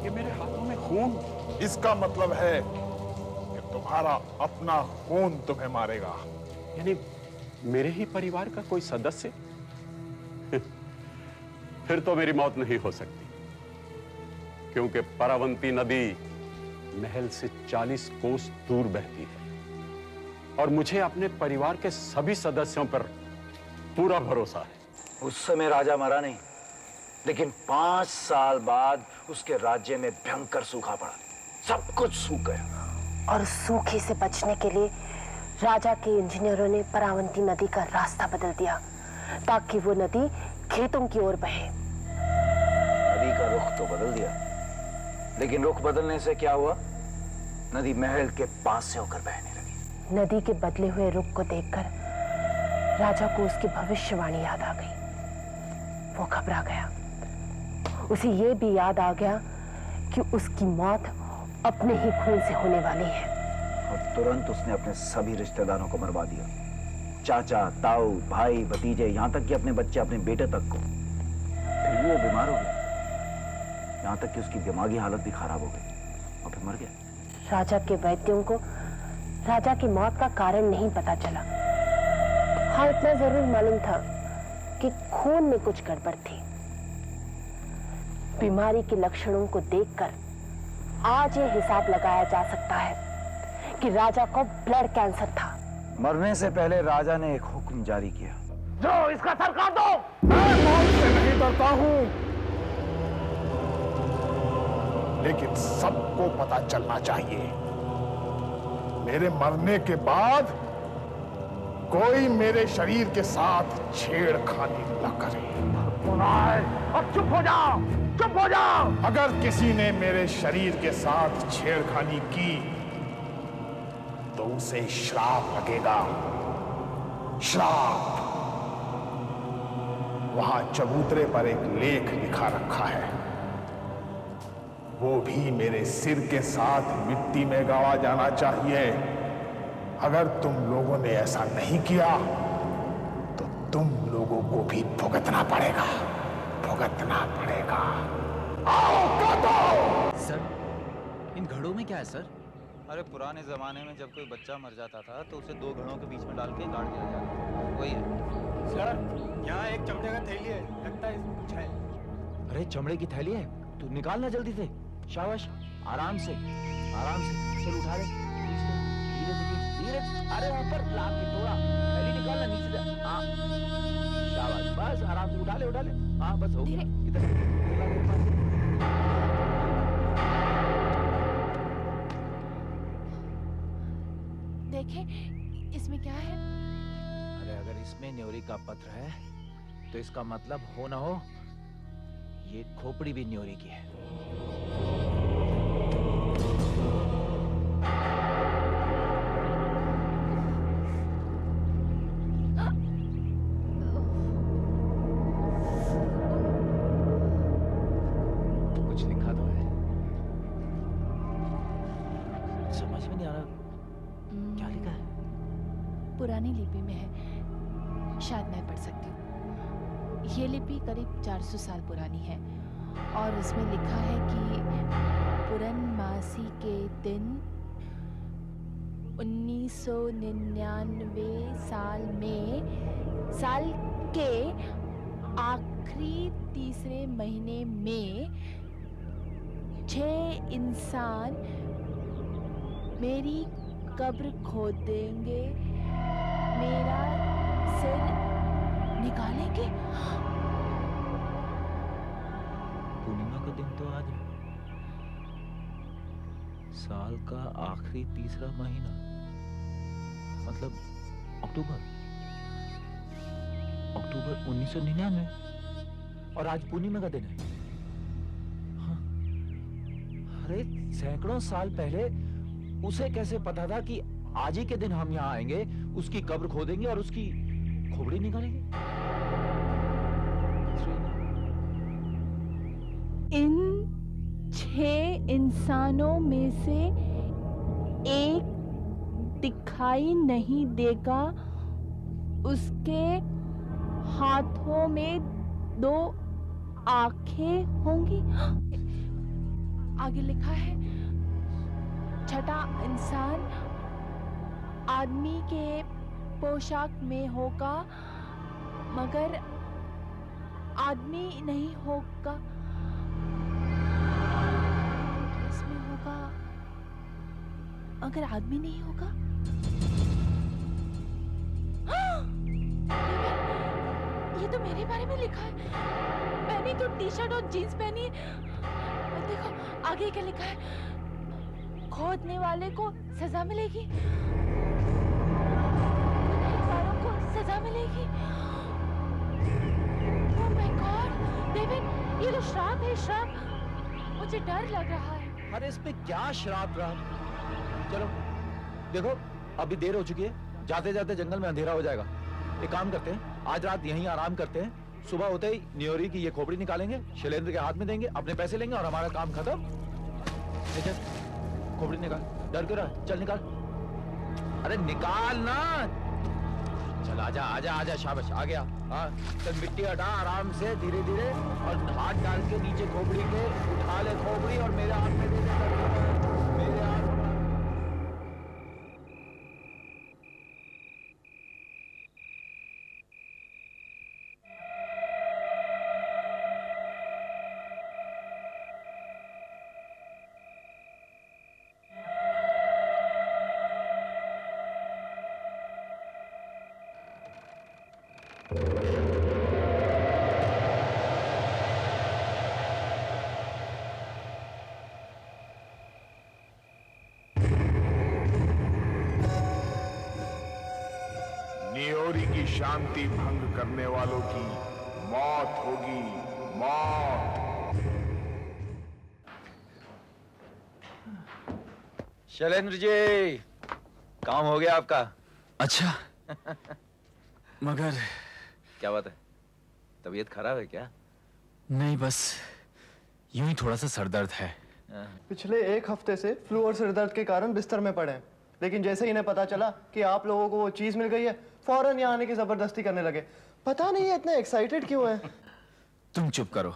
ये मेरे हाथों में खून। इसका मतलब है कि तुम्हारा अपना खून तुम्हें मारेगा। यानी मेरे ही परिवार का कोई सदस्य? फिर तो मेरी मौत नहीं हो सकती, क्योंकि परावंती नदी महल से 40 कोस दूर बहती है और मुझे अपने परिवार के सभी सदस्यों पर पूरा भरोसा है। उस समय राजा मरा नहीं, लेकिन 5 साल बाद उसके राज्य में भयंकर सूखा पड़ा, सब कुछ सूख गया। और सूखे से बचने के लिए राजा के इंजीनियरों ने परावंती नदी का रास्ता बदल दिया ताकि वो नदी खेतों की ओर बहे। नदी का रुख तो बदल दिया, लेकिन रुख बदलने से क्या हुआ? नदी महल के पास से होकर बहने लगी। नदी के बदले हुए रुख को देखकर राजा को उसकी भविष्यवाणी याद आ गई। वो घबरा गया। उसे ये भी याद आ गया कि उसकी मौत अपने ही खून से होने वाली है। और तुरंत उसने अपने सभी रिश्तेदारों को मरवा दिया, चाचा, ताऊ, भाई, भतीजे, यहाँ तक कि अपने बच्चे, अपने बेटे तक को। फिर भी वो बीमार हो गया, यहाँ तक कि उसकी दिमागी हालत भी खराब हो गई और फिर मर गया। राजा के वैद्यों को राजा की मौत का कारण नहीं पता चला। हाँ, इतना जरूर मालूम था कि खून में कुछ गड़बड़ थी। बीमारी के लक्षणों को देखकर आज ये हिसाब लगाया जा सकता है कि राजा को ब्लड कैंसर था। मरने से पहले राजा ने एक हुक्म जारी किया, जो इसका सर काट दो। मैं मौत से नहीं डरता हूं, लेकिन सबको पता चलना चाहिए मेरे मरने के बाद कोई मेरे शरीर के साथ छेड़खानी न करे। अब चुप हो जाओ, चुप हो जाओ। अगर किसी ने मेरे शरीर के साथ छेड़खानी की तो उसे श्राप लगेगा। श्राप। वहां चबूतरे पर एक लेख लिखा रखा है। वो भी मेरे सिर के साथ मिट्टी में गाड़ा जाना चाहिए। अगर तुम लोगों ने ऐसा नहीं किया तो तुम लोगों को भी भुगतना पड़ेगा, भुगतना पड़ेगा। आओ काटो। सर इन घड़ों में क्या है सर? अरे पुराने जमाने में जब कोई बच्चा मर जाता था तो उसे 2 घड़ों के बीच में डाल के गाड़ दिया जाता था, वही है। सर यहाँ एक चमड़े का थैली है, लगता है इसमें कुछ है। अरे चमड़े की थैली है, तू निकालना जल्दी से। शाबाश, आराम से आराम से, चल उठा ले, धीरे धीरे धीरे। अरे ऊपर लाभ के थोड़ा थैली निकालना, नीचे से। हाँ शाबाश, बस आराम से उठा ले। हाँ बस हो गया। इधर देखें इसमें क्या है? अरे अगर इसमें न्योरी का पत्र है तो इसका मतलब हो ना हो ये खोपड़ी भी न्योरी की है। कुछ लिखा तो है, समझ में नहीं आ रहा क्या लिखा है। पुरानी लिपि में है, शायद मैं पढ़ सकती हूँ। ये लिपि करीब 400 साल पुरानी है और इसमें लिखा है कि पूर्णमासी के दिन 1999 साल के आखिरी तीसरे महीने में 6 इंसान मेरी कब्र खोदेंगे, मेरा सिर निकालेंगे। पूर्णिमा का दिन तो आज है, साल का आखिरी तीसरा महीना, मतलब अक्टूबर 1999, और आज पूर्णिमा का दिन है। हाँ। अरे सैकड़ों साल पहले उसे कैसे पता था कि आज ही के दिन हम यहाँ आएंगे, उसकी कब्र खोदेंगे और उसकी खोपड़ी निकालेंगे। इन 6 इंसानों में से एक दिखाई नहीं देगा, उसके हाथों में 2 आंखें होंगी। आगे लिखा है, छठा इंसान आदमी के पोशाक में होगा मगर आदमी नहीं होगा, इसमें होगा मगर आदमी नहीं होगा। ये तो मेरे बारे में लिखा है। मैंने तो टी शर्ट और जीन्स पहनी है। और देखो आगे क्या लिखा है, खोदने वाले को सजा मिलेगी, गुनहगारों को सजा मिलेगी। ओह माय गॉड, डेविड ये तो श्राप है, श्राप। मुझे डर लग रहा है। अरे इसमें क्या श्राप रहा। चलो देखो अभी देर हो चुकी है, जाते जाते जंगल में अंधेरा हो जाएगा। एक काम करते हैं, आज रात यहीं आराम करते हैं, सुबह होते ही न्योरी की ये खोपड़ी निकालेंगे, शैलेंद्र के हाथ में देंगे, अपने पैसे लेंगे और हमारा काम खत्म। ठीक है, खोपड़ी निकाल, डर क्यों रहा, चल निकाल। अरे निकाल ना, चल आजा आजा आजा, शाबाश आ गया। हाँ चल मिट्टी हटा आराम से, धीरे धीरे, और हाथ डाल के नीचे खोपड़ी के उठा ले खोपड़ी और मेरे हाथ में दे दे, मेरे हाथ। न्योरी की शांति भंग करने वालों की मौत होगी, मौत। शैलेंद्र जी काम हो गया आपका। अच्छा मगर क्या बात है, तबीयत खराब है क्या? नहीं, बस यूं ही थोड़ा सा सर दर्द है। पिछले 1 हफ्ते से फ्लू और सिर दर्द के कारण बिस्तर में पड़े हैं, लेकिन जैसे ही इन्हें पता चला कि आप लोगों को वो चीज मिल गई है, फौरन यहाँ आने की जबरदस्ती करने लगे। पता नहीं ये इतने एक्साइटेड क्यों हैं? तुम चुप करो।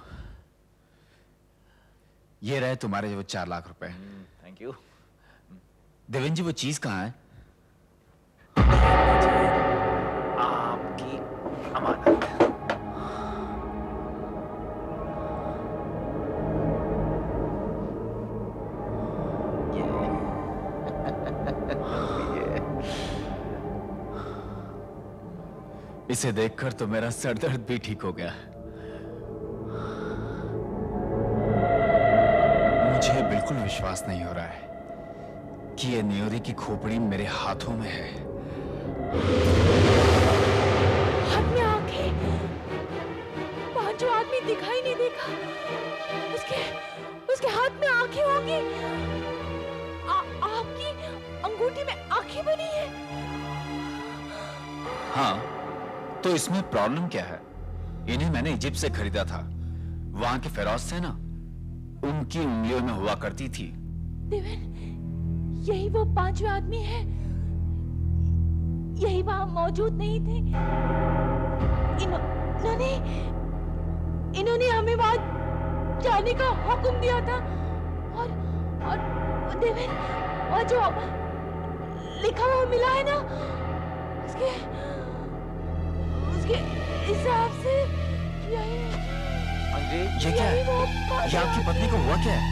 ये रहे तुम्हारे वो 4 लाख रुपए। Thank you. देवेंद्र जी, वो चीज कहाँ है? आपकी अमानत। इसे देखकर तो मेरा सर दर्द भी ठीक हो गया। मुझे बिल्कुल विश्वास नहीं हो रहा है कि ये न्योरी की खोपड़ी मेरे हाथों में है। हाथ में आंखें, 5 आदमी दिखाई नहीं देखा। उसके हाथ में आंखें होंगी। आपकी अंगूठी में आंखें बनी है। हाँ, तो इसमें प्रॉब्लम क्या है? इन्हें मैंने इजिप्ट से खरीदा था। वहां के फेरोज से ना, उनकी उंगलियों में हुआ करती थी। देवन, यही वो 5वें आदमी है। यही वहां मौजूद नहीं थे। इन्होंने हमें वहां जाने का हुक्म दिया था। और देवन, और जो लिखा हुआ मिला है ना, उसके हिसाब से ये क्या है? ये आपकी पत्नी को हुआ क्या है?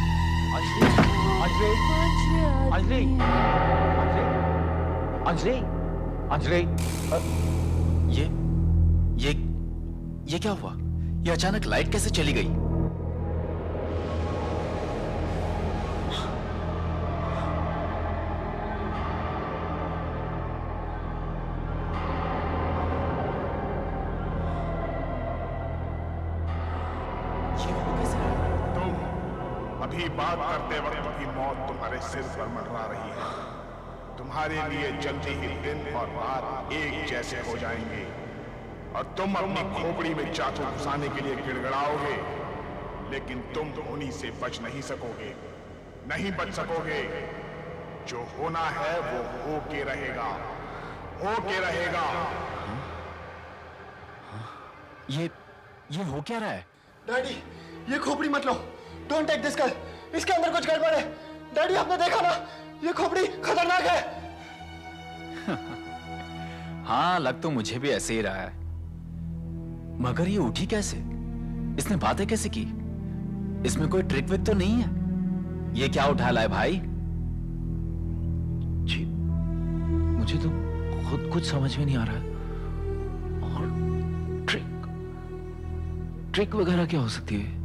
अंजलि, ये क्या हुआ? ये अचानक लाइट कैसे चली गई? अभी बात करते वक्त की मौत तुम्हारे सिर पर मंडरा रही है। तुम्हारे लिए जल्दी ही दिन और रात एक जैसे हो जाएंगे और तुम अपनी खोपड़ी में चाकू घुसाने के लिए गिड़गड़ाओगे, लेकिन तुम उन्हीं से बच नहीं सकोगे, नहीं बच सकोगे। जो होना है वो हो के रहेगा, हो के रहेगा। ये हो क्या रहा है? डैडी, ये खोपड़ी मत लो। Don't take this girl. इसके अंदर कुछ गड़बड़ है। डैडी, आपने देखा ना, ये खोपड़ी खतरनाक है। हाँ, लग तो मुझे भी ऐसे ही रहा है। मगर ये उठी कैसे? इसने बातें कैसे की? इसमें कोई ट्रिक विक तो नहीं है? ये क्या उठा लाए भाई? जी, मुझे तो खुद कुछ समझ में नहीं आ रहा है। और ट्रिक वगैरह क्या हो सकती है?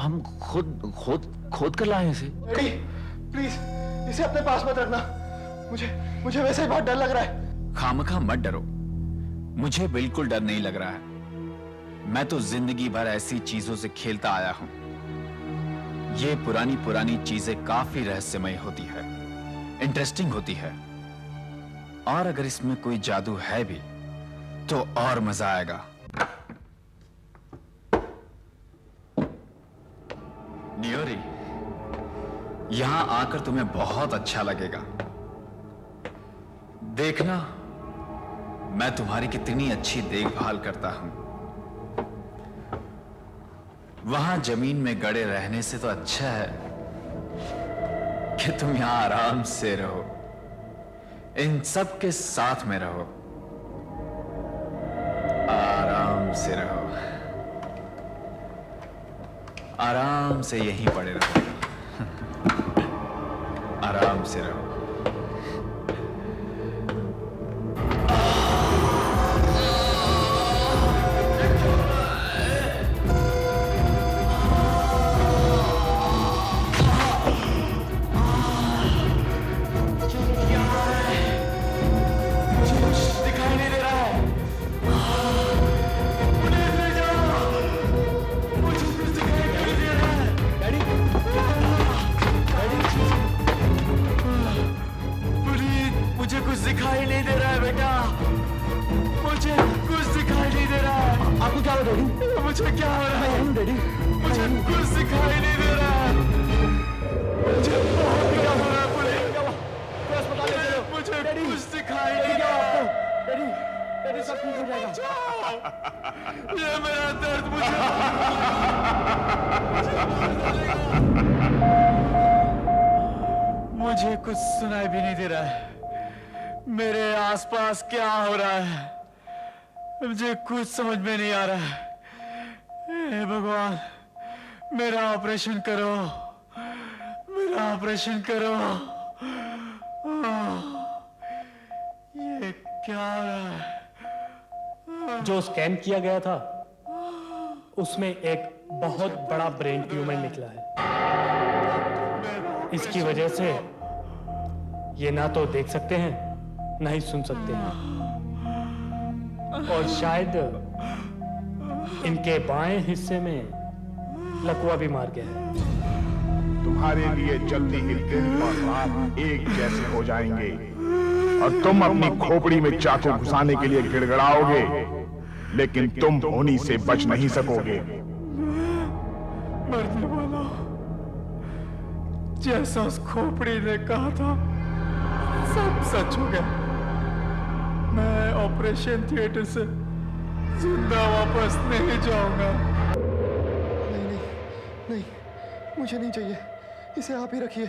हम खोद कर लाए इसे। डैडी, प्लीज इसे अपने पास मत रखना। मुझे वैसे ही बहुत डर लग रहा है। खामखा मत डरो, मुझे बिल्कुल डर नहीं लग रहा है। मैं तो जिंदगी भर ऐसी चीजों से खेलता आया हूं। ये पुरानी चीजें काफी रहस्यमय होती है, इंटरेस्टिंग होती है, और अगर इसमें कोई जादू है भी तो और मजा आएगा। न्योरी, यहां आकर तुम्हें बहुत अच्छा लगेगा। देखना मैं तुम्हारी कितनी अच्छी देखभाल करता हूं। वहां जमीन में गड़े रहने से तो अच्छा है कि तुम यहां आराम से रहो, इन सब के साथ में रहो, आराम से रहो, आराम से यहीं पड़े रहो, आराम से रहो। दिखाई नहीं दे रहा है बेटा, मुझे कुछ दिखाई नहीं दे रहा है। आपको क्या हो डैडी? मुझे क्या हो रहा है डैडी? मुझे कुछ कुछ सुनाई भी नहीं दे रहा है। मेरे आसपास क्या हो रहा है मुझे कुछ समझ में नहीं आ रहा है। हे भगवान, मेरा ऑपरेशन करो, मेरा ऑपरेशन करो। ये क्या हो रहा है? जो स्कैन किया गया था उसमें एक बहुत बड़ा ब्रेन ट्यूमर निकला है। इसकी वजह से ये ना तो देख सकते हैं ना ही सुन सकते हैं, और शायद इनके बाएं हिस्से में लकवा भी मार गया है। तुम्हारे लिए जल्दी ही दिन और रात एक जैसे हो जाएंगे और तुम अपनी खोपड़ी में चाकू घुसाने के लिए गिड़गड़ाओगे, लेकिन तुम होनी से बच नहीं सकोगे। मरने वाला, जैसा उस खोपड़ी ने कहा था सब सच हो गया। मैं ऑपरेशन थिएटर से जिंदा वापस नहीं जाऊंगा। नहीं, मुझे नहीं चाहिए। इसे आप ही रखिए,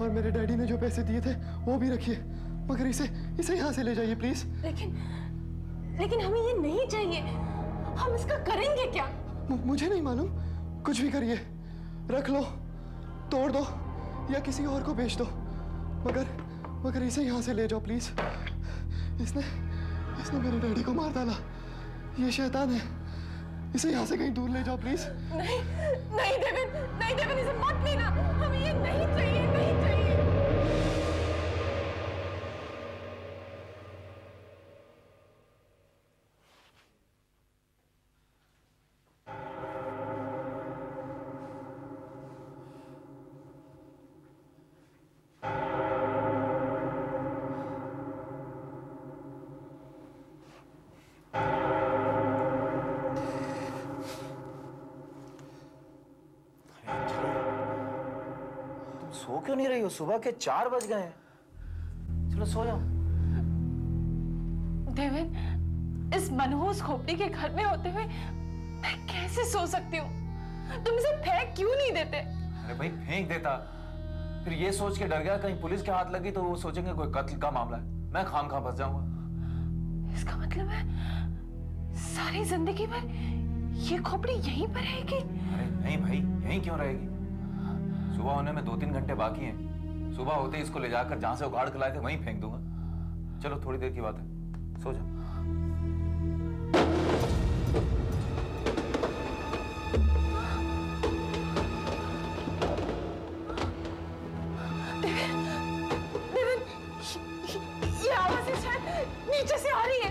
और मेरे डैडी ने जो पैसे दिए थे वो भी रखिए, मगर इसे यहाँ से ले जाइए प्लीज। लेकिन हमें ये नहीं चाहिए। हम इसका करेंगे क्या? मुझे नहीं मालूम, कुछ भी करिए, रख लो, तोड़ दो या किसी और को बेच दो, मगर इसे यहाँ से ले जाओ प्लीज। इसने मेरे डैडी को मार डाला, ये शैतान है। इसे यहाँ से कहीं दूर ले जाओ प्लीज। नहीं देवन, इसे मत लेना। हमें ये नहीं चाहिए, नहीं चाहिए। सो क्यों नहीं रही हो? सुबह के 4 बज गए हैं। चलो सो जाओ। देवेन, इस मनहूस खोपड़ी के घर में होते हुए मैं कैसे सो सकती हूँ? तुम इसे फेंक क्यों नहीं देते? अरे भाई फेंक देता, फिर ये सोच के डर गया कहीं पुलिस के हाथ लगी तो वो सोचेंगे कोई कत्ल का मामला है, मैं खामखा फंस जाऊंगा। इसका मतलब है सारी जिंदगी भर ये खोपड़ी यहीं पर रहेगी? अरे नहीं भाई, यहीं क्यों रहेगी? सुबह होने में 2-3 घंटे बाकी हैं। सुबह होते ही इसको ले जाकर जहां से उगाड़ के लाए थे वहीं फेंक दूंगा। चलो थोड़ी देर की बात है, सो जाओ। देवेन, ये आवाज़ें शायद नीचे से आ रही है।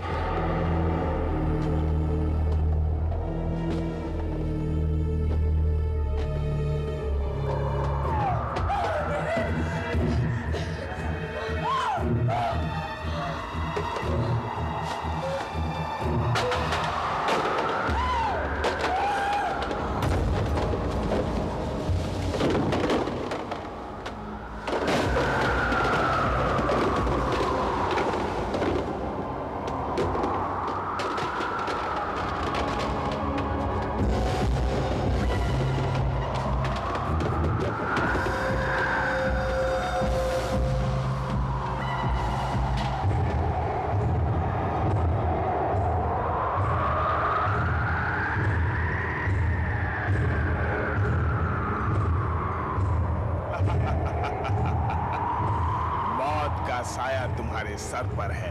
साया तुम्हारे सर पर है।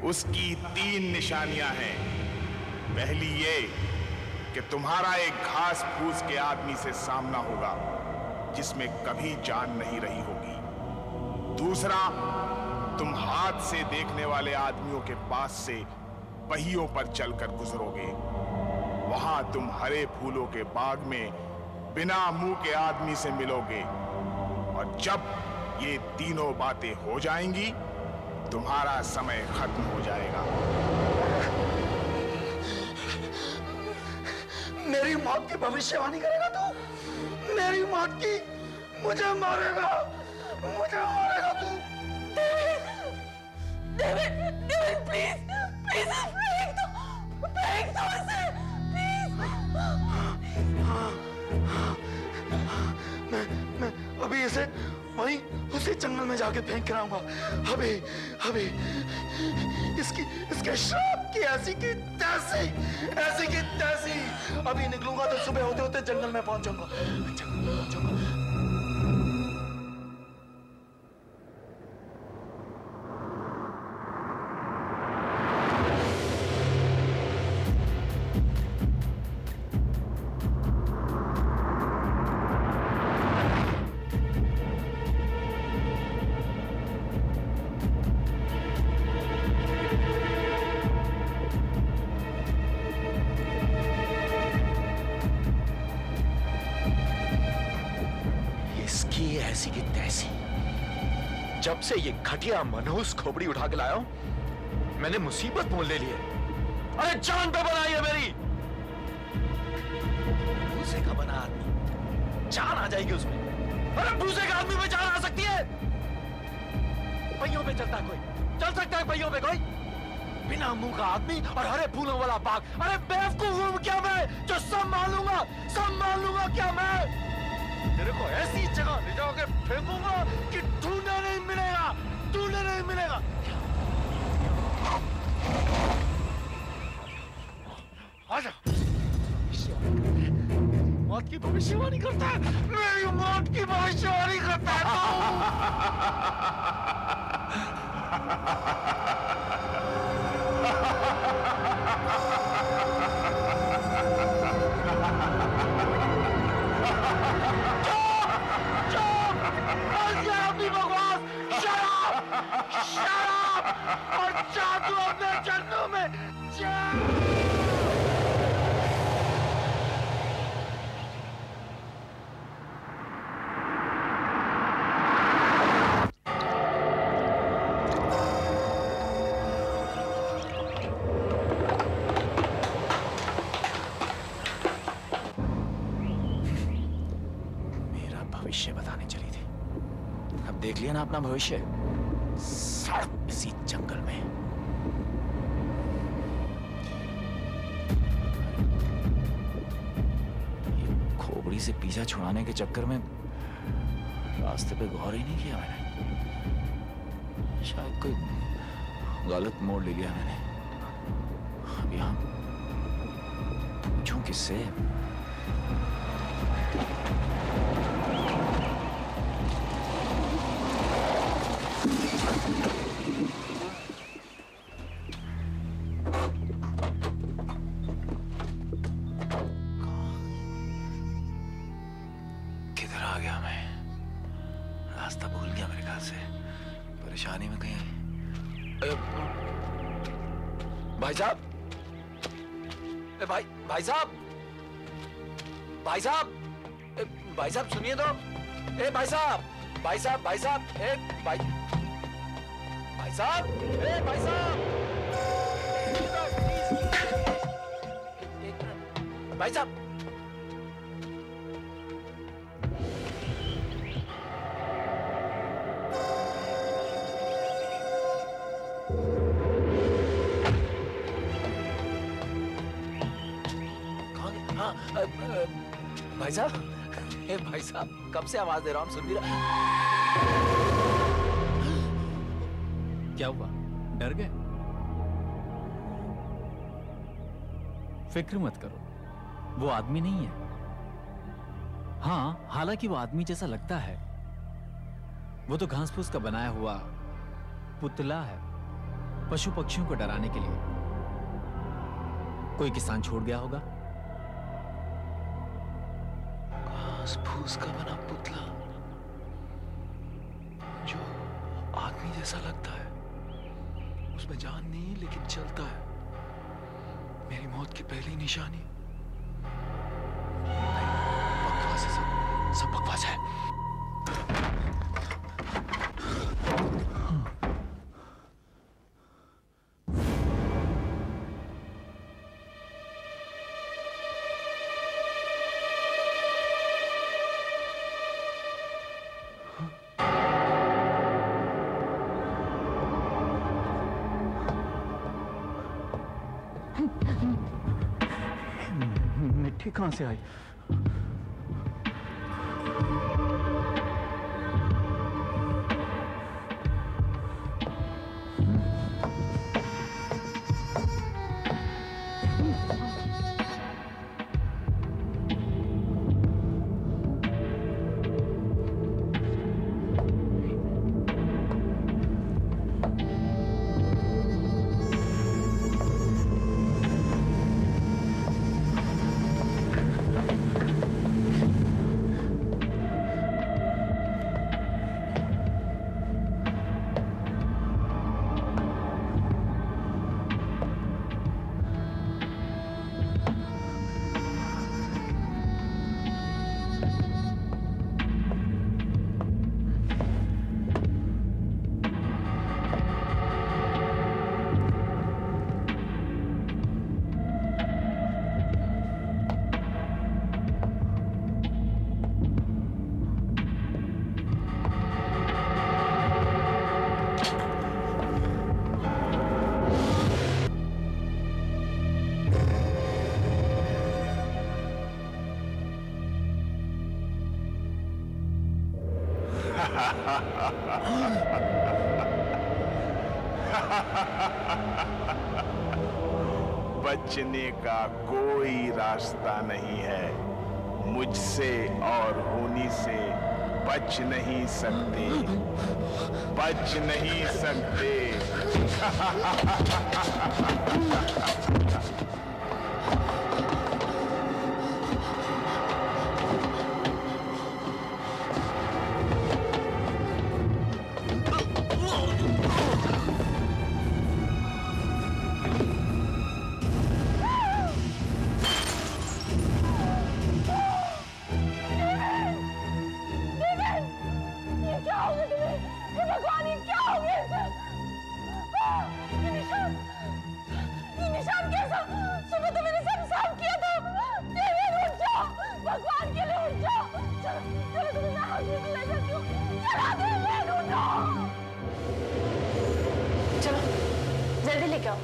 उसकी 3 निशानियां हैं। पहली ये कि तुम्हारा एक घास फूस के आदमी से सामना होगा जिसमें कभी जान नहीं रही होगी। दूसरा, तुम हाथ से देखने वाले आदमियों के पास से पहियों पर चलकर गुजरोगे। वहां तुम हरे फूलों के बाग में बिना मुंह के आदमी से मिलोगे, और जब ये तीनों बातें हो जाएंगी तुम्हारा समय खत्म हो जाएगा। मेरी मौत की भविष्यवाणी करेगा तू? मेरी मौत की? मुझे मारेगा तू? देवेन, प्लीज फेंक दो इसे, प्लीज। अभी इसे वहीं उसी जंगल में जाके फेंक कर आऊंगा। अभी अभी इसके श्राप की ऐसी की तैसी। अभी निकलूंगा तो सुबह होते होते जंगल में पहुंच जाऊंगा। ऐसी की तैसी। जब से ये घटिया मनहूस खोपड़ी उठा के लाया हूं, मैंने मुसीबत मोल ले ली है। अरे जान पे बनाई है मेरी। भूसे का बना आदमी, जान आ जाएगी उसमें। अरे भूसे का आदमी में जान आ सकती है? पहियों पे चलता कोई, चल सकता है पहियों पे कोई? बिना मुंह का आदमी और हरे फूलों वाला बाग। अरे बेवकूफ हूं क्या मैं जो संभाल लूंगा क्या मैं? तेरे को ऐसी जगह ले जाओगे फेंकूंगा कि ढूंढने नहीं मिलेगा। आजा। मौत की भविष्यवाणी करता है, मेरी मौत की भविष्यवाणी करता है शराब और जादू अपने जन्नों में मेरा भविष्य बताने चली थी। अब देख लिया ना अपना भविष्य, इसी जंगल में। ये खोपड़ी से पीछा छुड़ाने के चक्कर में रास्ते पे गौर ही नहीं किया मैंने। शायद कोई गलत मोड़ ले लिया मैंने। अब यहां पूछूं किससे? किधर आ गया मैं? रास्ता भूल गया मेरे ख्याल से। परेशानी में कहीं भाई साहब, भाई साहब, भाई साहब सुनिए तो। भाई साहब, भाई साहब, भाई साहब, भाई साहब, भाई साहब, भाई साहब। हाँ, भाई साहब, भाई साहब, कब से आवाज दे रहा हूं, सुन भी रहा। क्या हुआ, डर गए? फिक्र मत करो, वो आदमी नहीं है। हाँ, हालांकि वो आदमी जैसा लगता है। वो तो घास फूस का बनाया हुआ पुतला है, पशु पक्षियों को डराने के लिए। कोई किसान छोड़ गया होगा। घास फूस का बना पुतला जो आदमी जैसा लगता है, उसमें जान नहीं लेकिन चलता है। मेरी मौत की पहली निशानी। बकवास है, सब बकवास है। मिट्टी कहां से आई? बचने का कोई रास्ता नहीं है। मुझसे और होनी से बच नहीं सकते, बच नहीं सकते। जल्दी लेके आओ।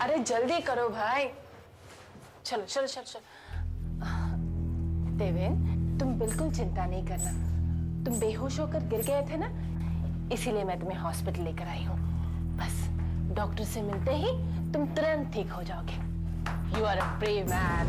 अरे जल्दी करो भाई। चलो चलो चलो चलो। देवेन, तुम बिल्कुल चिंता नहीं करना। तुम बेहोश होकर गिर गए थे ना, इसीलिए मैं तुम्हें हॉस्पिटल लेकर आई हूँ। बस डॉक्टर से मिलते ही तुम तुरंत ठीक हो जाओगे। You are a brave man.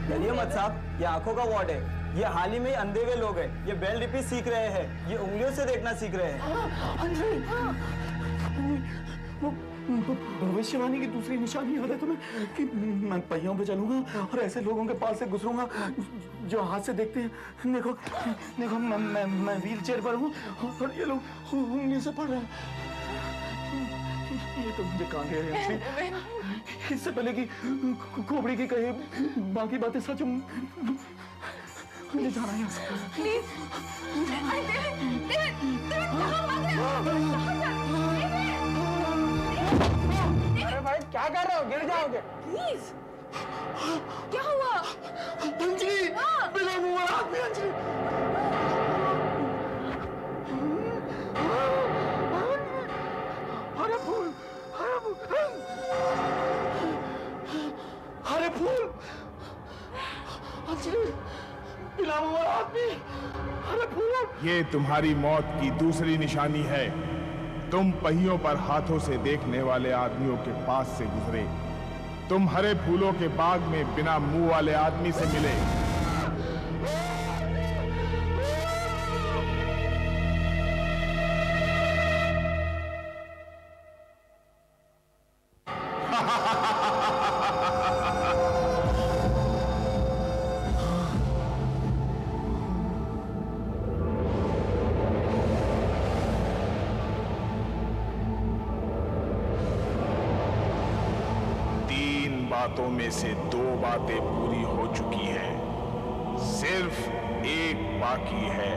डरिए मत साहब, ये आंखों का वार्ड है। ये हाल ही में अंधे हुए लोग हैं। ये बेल लिपि सीख रहे हैं, ये उंगलियों से देखना सीख रहे हैं। भविष्यवाणी की दूसरी निशानी याद है तुम्हें कि मैं पहियों पे चलूंगा और ऐसे लोगों के पास से गुजरूंगा जो हाथ से देखते हैं। देखो देखो, मैं व्हील चेयर पर हूँ और ये लोग उंगली से पढ़ रहे हैं। ये तो मुझे कहाँ गया? इससे पहले कि खोपड़ी की कहे बाकी बातें सच, मुझे जाना है। प्लीज अरे भाई क्या कर रहे हो? गिर जाओगे। प्लीज, क्या हुआ? अंजलि, बिना मुंह वाला आदमी अंजलि। हरे फूल, हरे फूल, हरे फूल, अंजलि, बिना मुंह वाला आदमी, हरे फूल। ये तुम्हारी मौत की दूसरी निशानी है। तुम पहियों पर हाथों से देखने वाले आदमियों के पास से गुजरे। तुम हरे फूलों के बाग में बिना मुंह वाले आदमी से मिले। बातों में से 2 बातें पूरी हो चुकी हैं। सिर्फ एक बाकी है।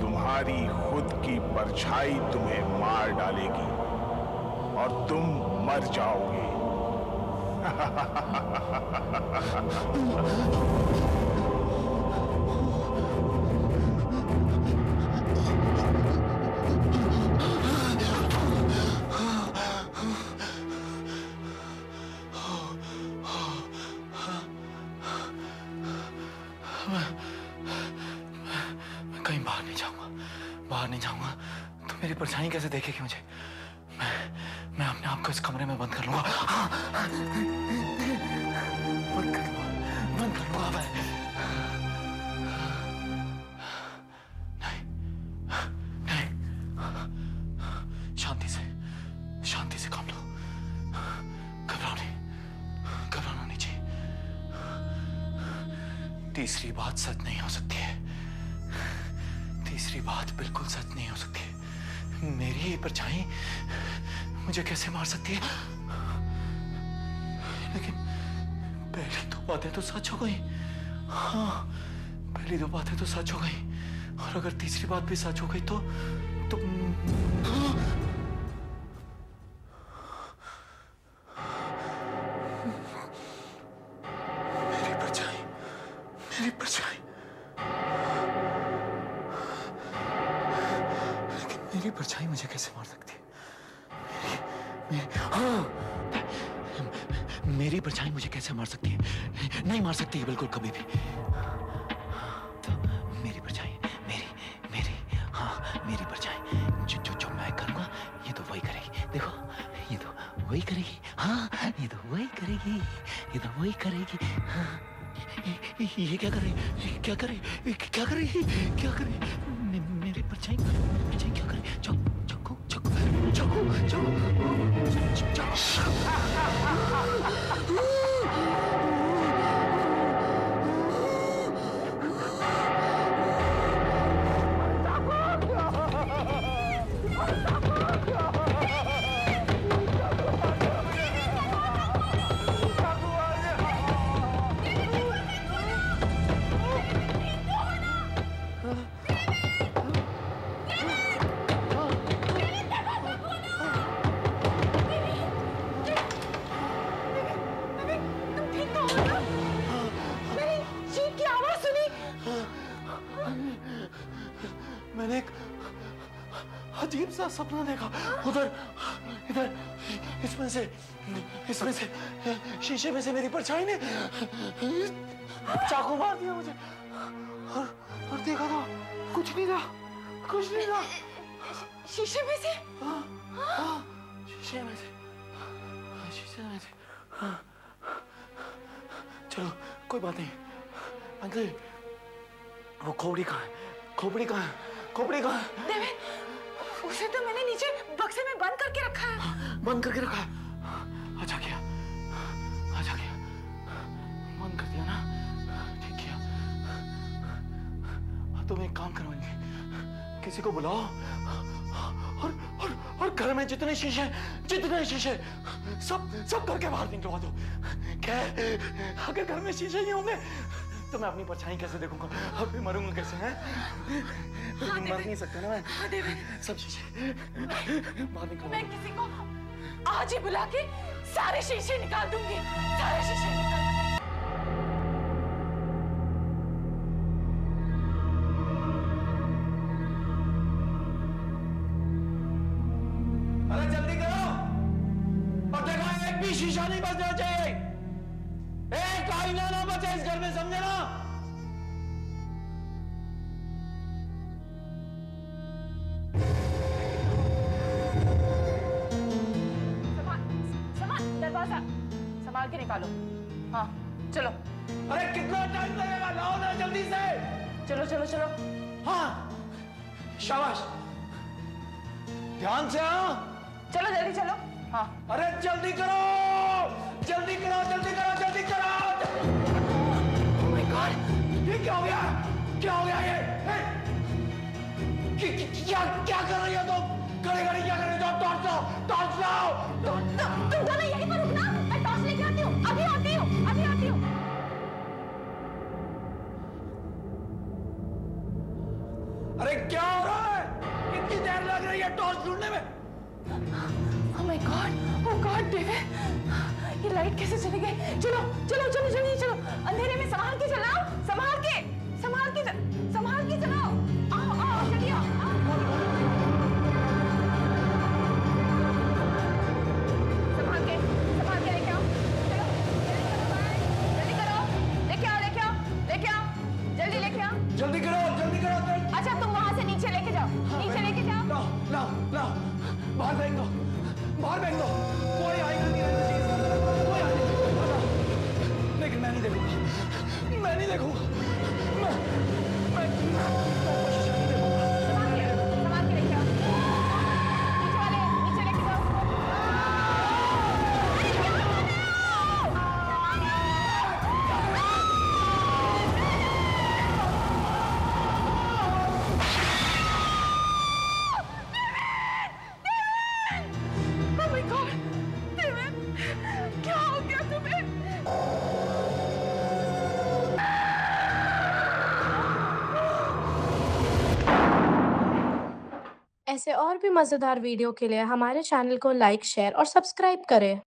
तुम्हारी खुद की परछाई तुम्हें मार डालेगी और तुम मर जाओगे। कहीं बाहर नहीं जाऊंगा, बाहर नहीं जाऊंगा। तो मेरी परछाई कैसे देखेगी मुझे? मैं अपने आप को इस कमरे में बंद कर लूंगा। बंद कर लूंगा मैं। नहीं, शांति से काम लो। घबराना नहीं चाहिए। तीसरी बात सच नहीं हो सकती है। तीसरी बात बिल्कुल सच नहीं हो सकती। मेरी ही परछाई मुझे कैसे मार सकती है? लेकिन पहली 2 बातें तो सच हो गई। हाँ, पहली 2 बातें तो सच हो गई। और अगर तीसरी बात भी सच हो गई तो मेरी परछाई मेरी परछाई मुझे कैसे मार सकती है? हाँ, मेरी परछाई मुझे कैसे मार सकती है? नहीं मार सकती है बिल्कुल कभी भी। तो मेरी परछाई, हाँ मेरी परछाई, जो मैं करूँगा ये तो वही करेगी। देखो ये तो वही करेगी, हाँ ये तो वही करेगी, ये तो वही करेगी। हाँ, ये क्या कर रही, क्या कर रही, क्या कर रही, क्या कर रही? मेरी परछाई क्या कर रही? चाकू, मैंने एक अजीब सा सपना देखा। उधर, इधर, इसमें से शीशे में से मेरी परछाई ने चाकू मार दिया मुझे। और देखा था कुछ नहीं था। शीशे में से? शीशे में से। चलो कोई बात नहीं। अंकल वो खोपड़ी कहाँ है? देवेन, उसे तो मैंने नीचे बक्से में बंद करके रखा है। बंद करके रखा है? अच्छा किया, बंद कर दिया ना, ठीक किया। तुम एक काम करो, किसी को बुलाओ और घर में जितने शीशे सब करके बाहर निकलवा दो। क्या अगर घर में शीशे नहीं होंगे तो मैं अपनी परछाई कैसे देखूंगा? अभी मरूंगा कैसे? हैं? मर नहीं सकता ना मैं। सब शीशे बाहर निकलवा। मैं किसी को आज ही बुला के सारे शीशे निकाल दूंगी, सारे शीशे निकाल। अरे जल्दी करो और देखो एक भी शीशा नहीं बचना चाहिए, एक आईना ना बचे इस घर में, समझे ना? दरवाजा संभाल के निकालो। हाँ चलो। अरे कितना टाइम लगेगा? लाओ ना जल्दी से। चलो। हाँ शाबाश, ध्यान से। हाँ चलो जल्दी चलो। हाँ अरे जल्दी करो। Oh my God! ये क्या हो गया ये? क्या कर रही हो तुम? खड़े क्या कर रही हो? टॉर्च लाओ। तुम दोनों यहीं पर रुकना, मैं टॉर्च लेके आती हूँ। अभी आती हूँ। अरे क्या हो रहा है? इतनी देर लग रही है टॉर्च ढूंढने में? Oh my God! Oh God, David! ये लाइट कैसे चली गई? चलो जल्दी चलो। अंधेरे में संभाल के चलाओ, संभाल के चलाओ। आओ जल्दी आओ। संभाल के लेके आओ। चलो जल्दी करो। लेके आओ। जल्दी लेके आओ। जल्दी करो। अच्छा तुम वहां से नीचे लेके जाओ। लाओ। बाहर फेंक दो। कोई आएगा नहीं रहना चाहिए। कोई आएगा नहीं। लेकिन मैं नहीं देखूंगा। मैं कोशिश नहीं देखूंगा। संभाल के लेके आओ। नीचे लेके जाओ। Oh my God! David, क्या हो गया तुम्हें? ऐसे और भी मज़ेदार वीडियो के लिए हमारे चैनल को लाइक, शेयर और सब्सक्राइब करें।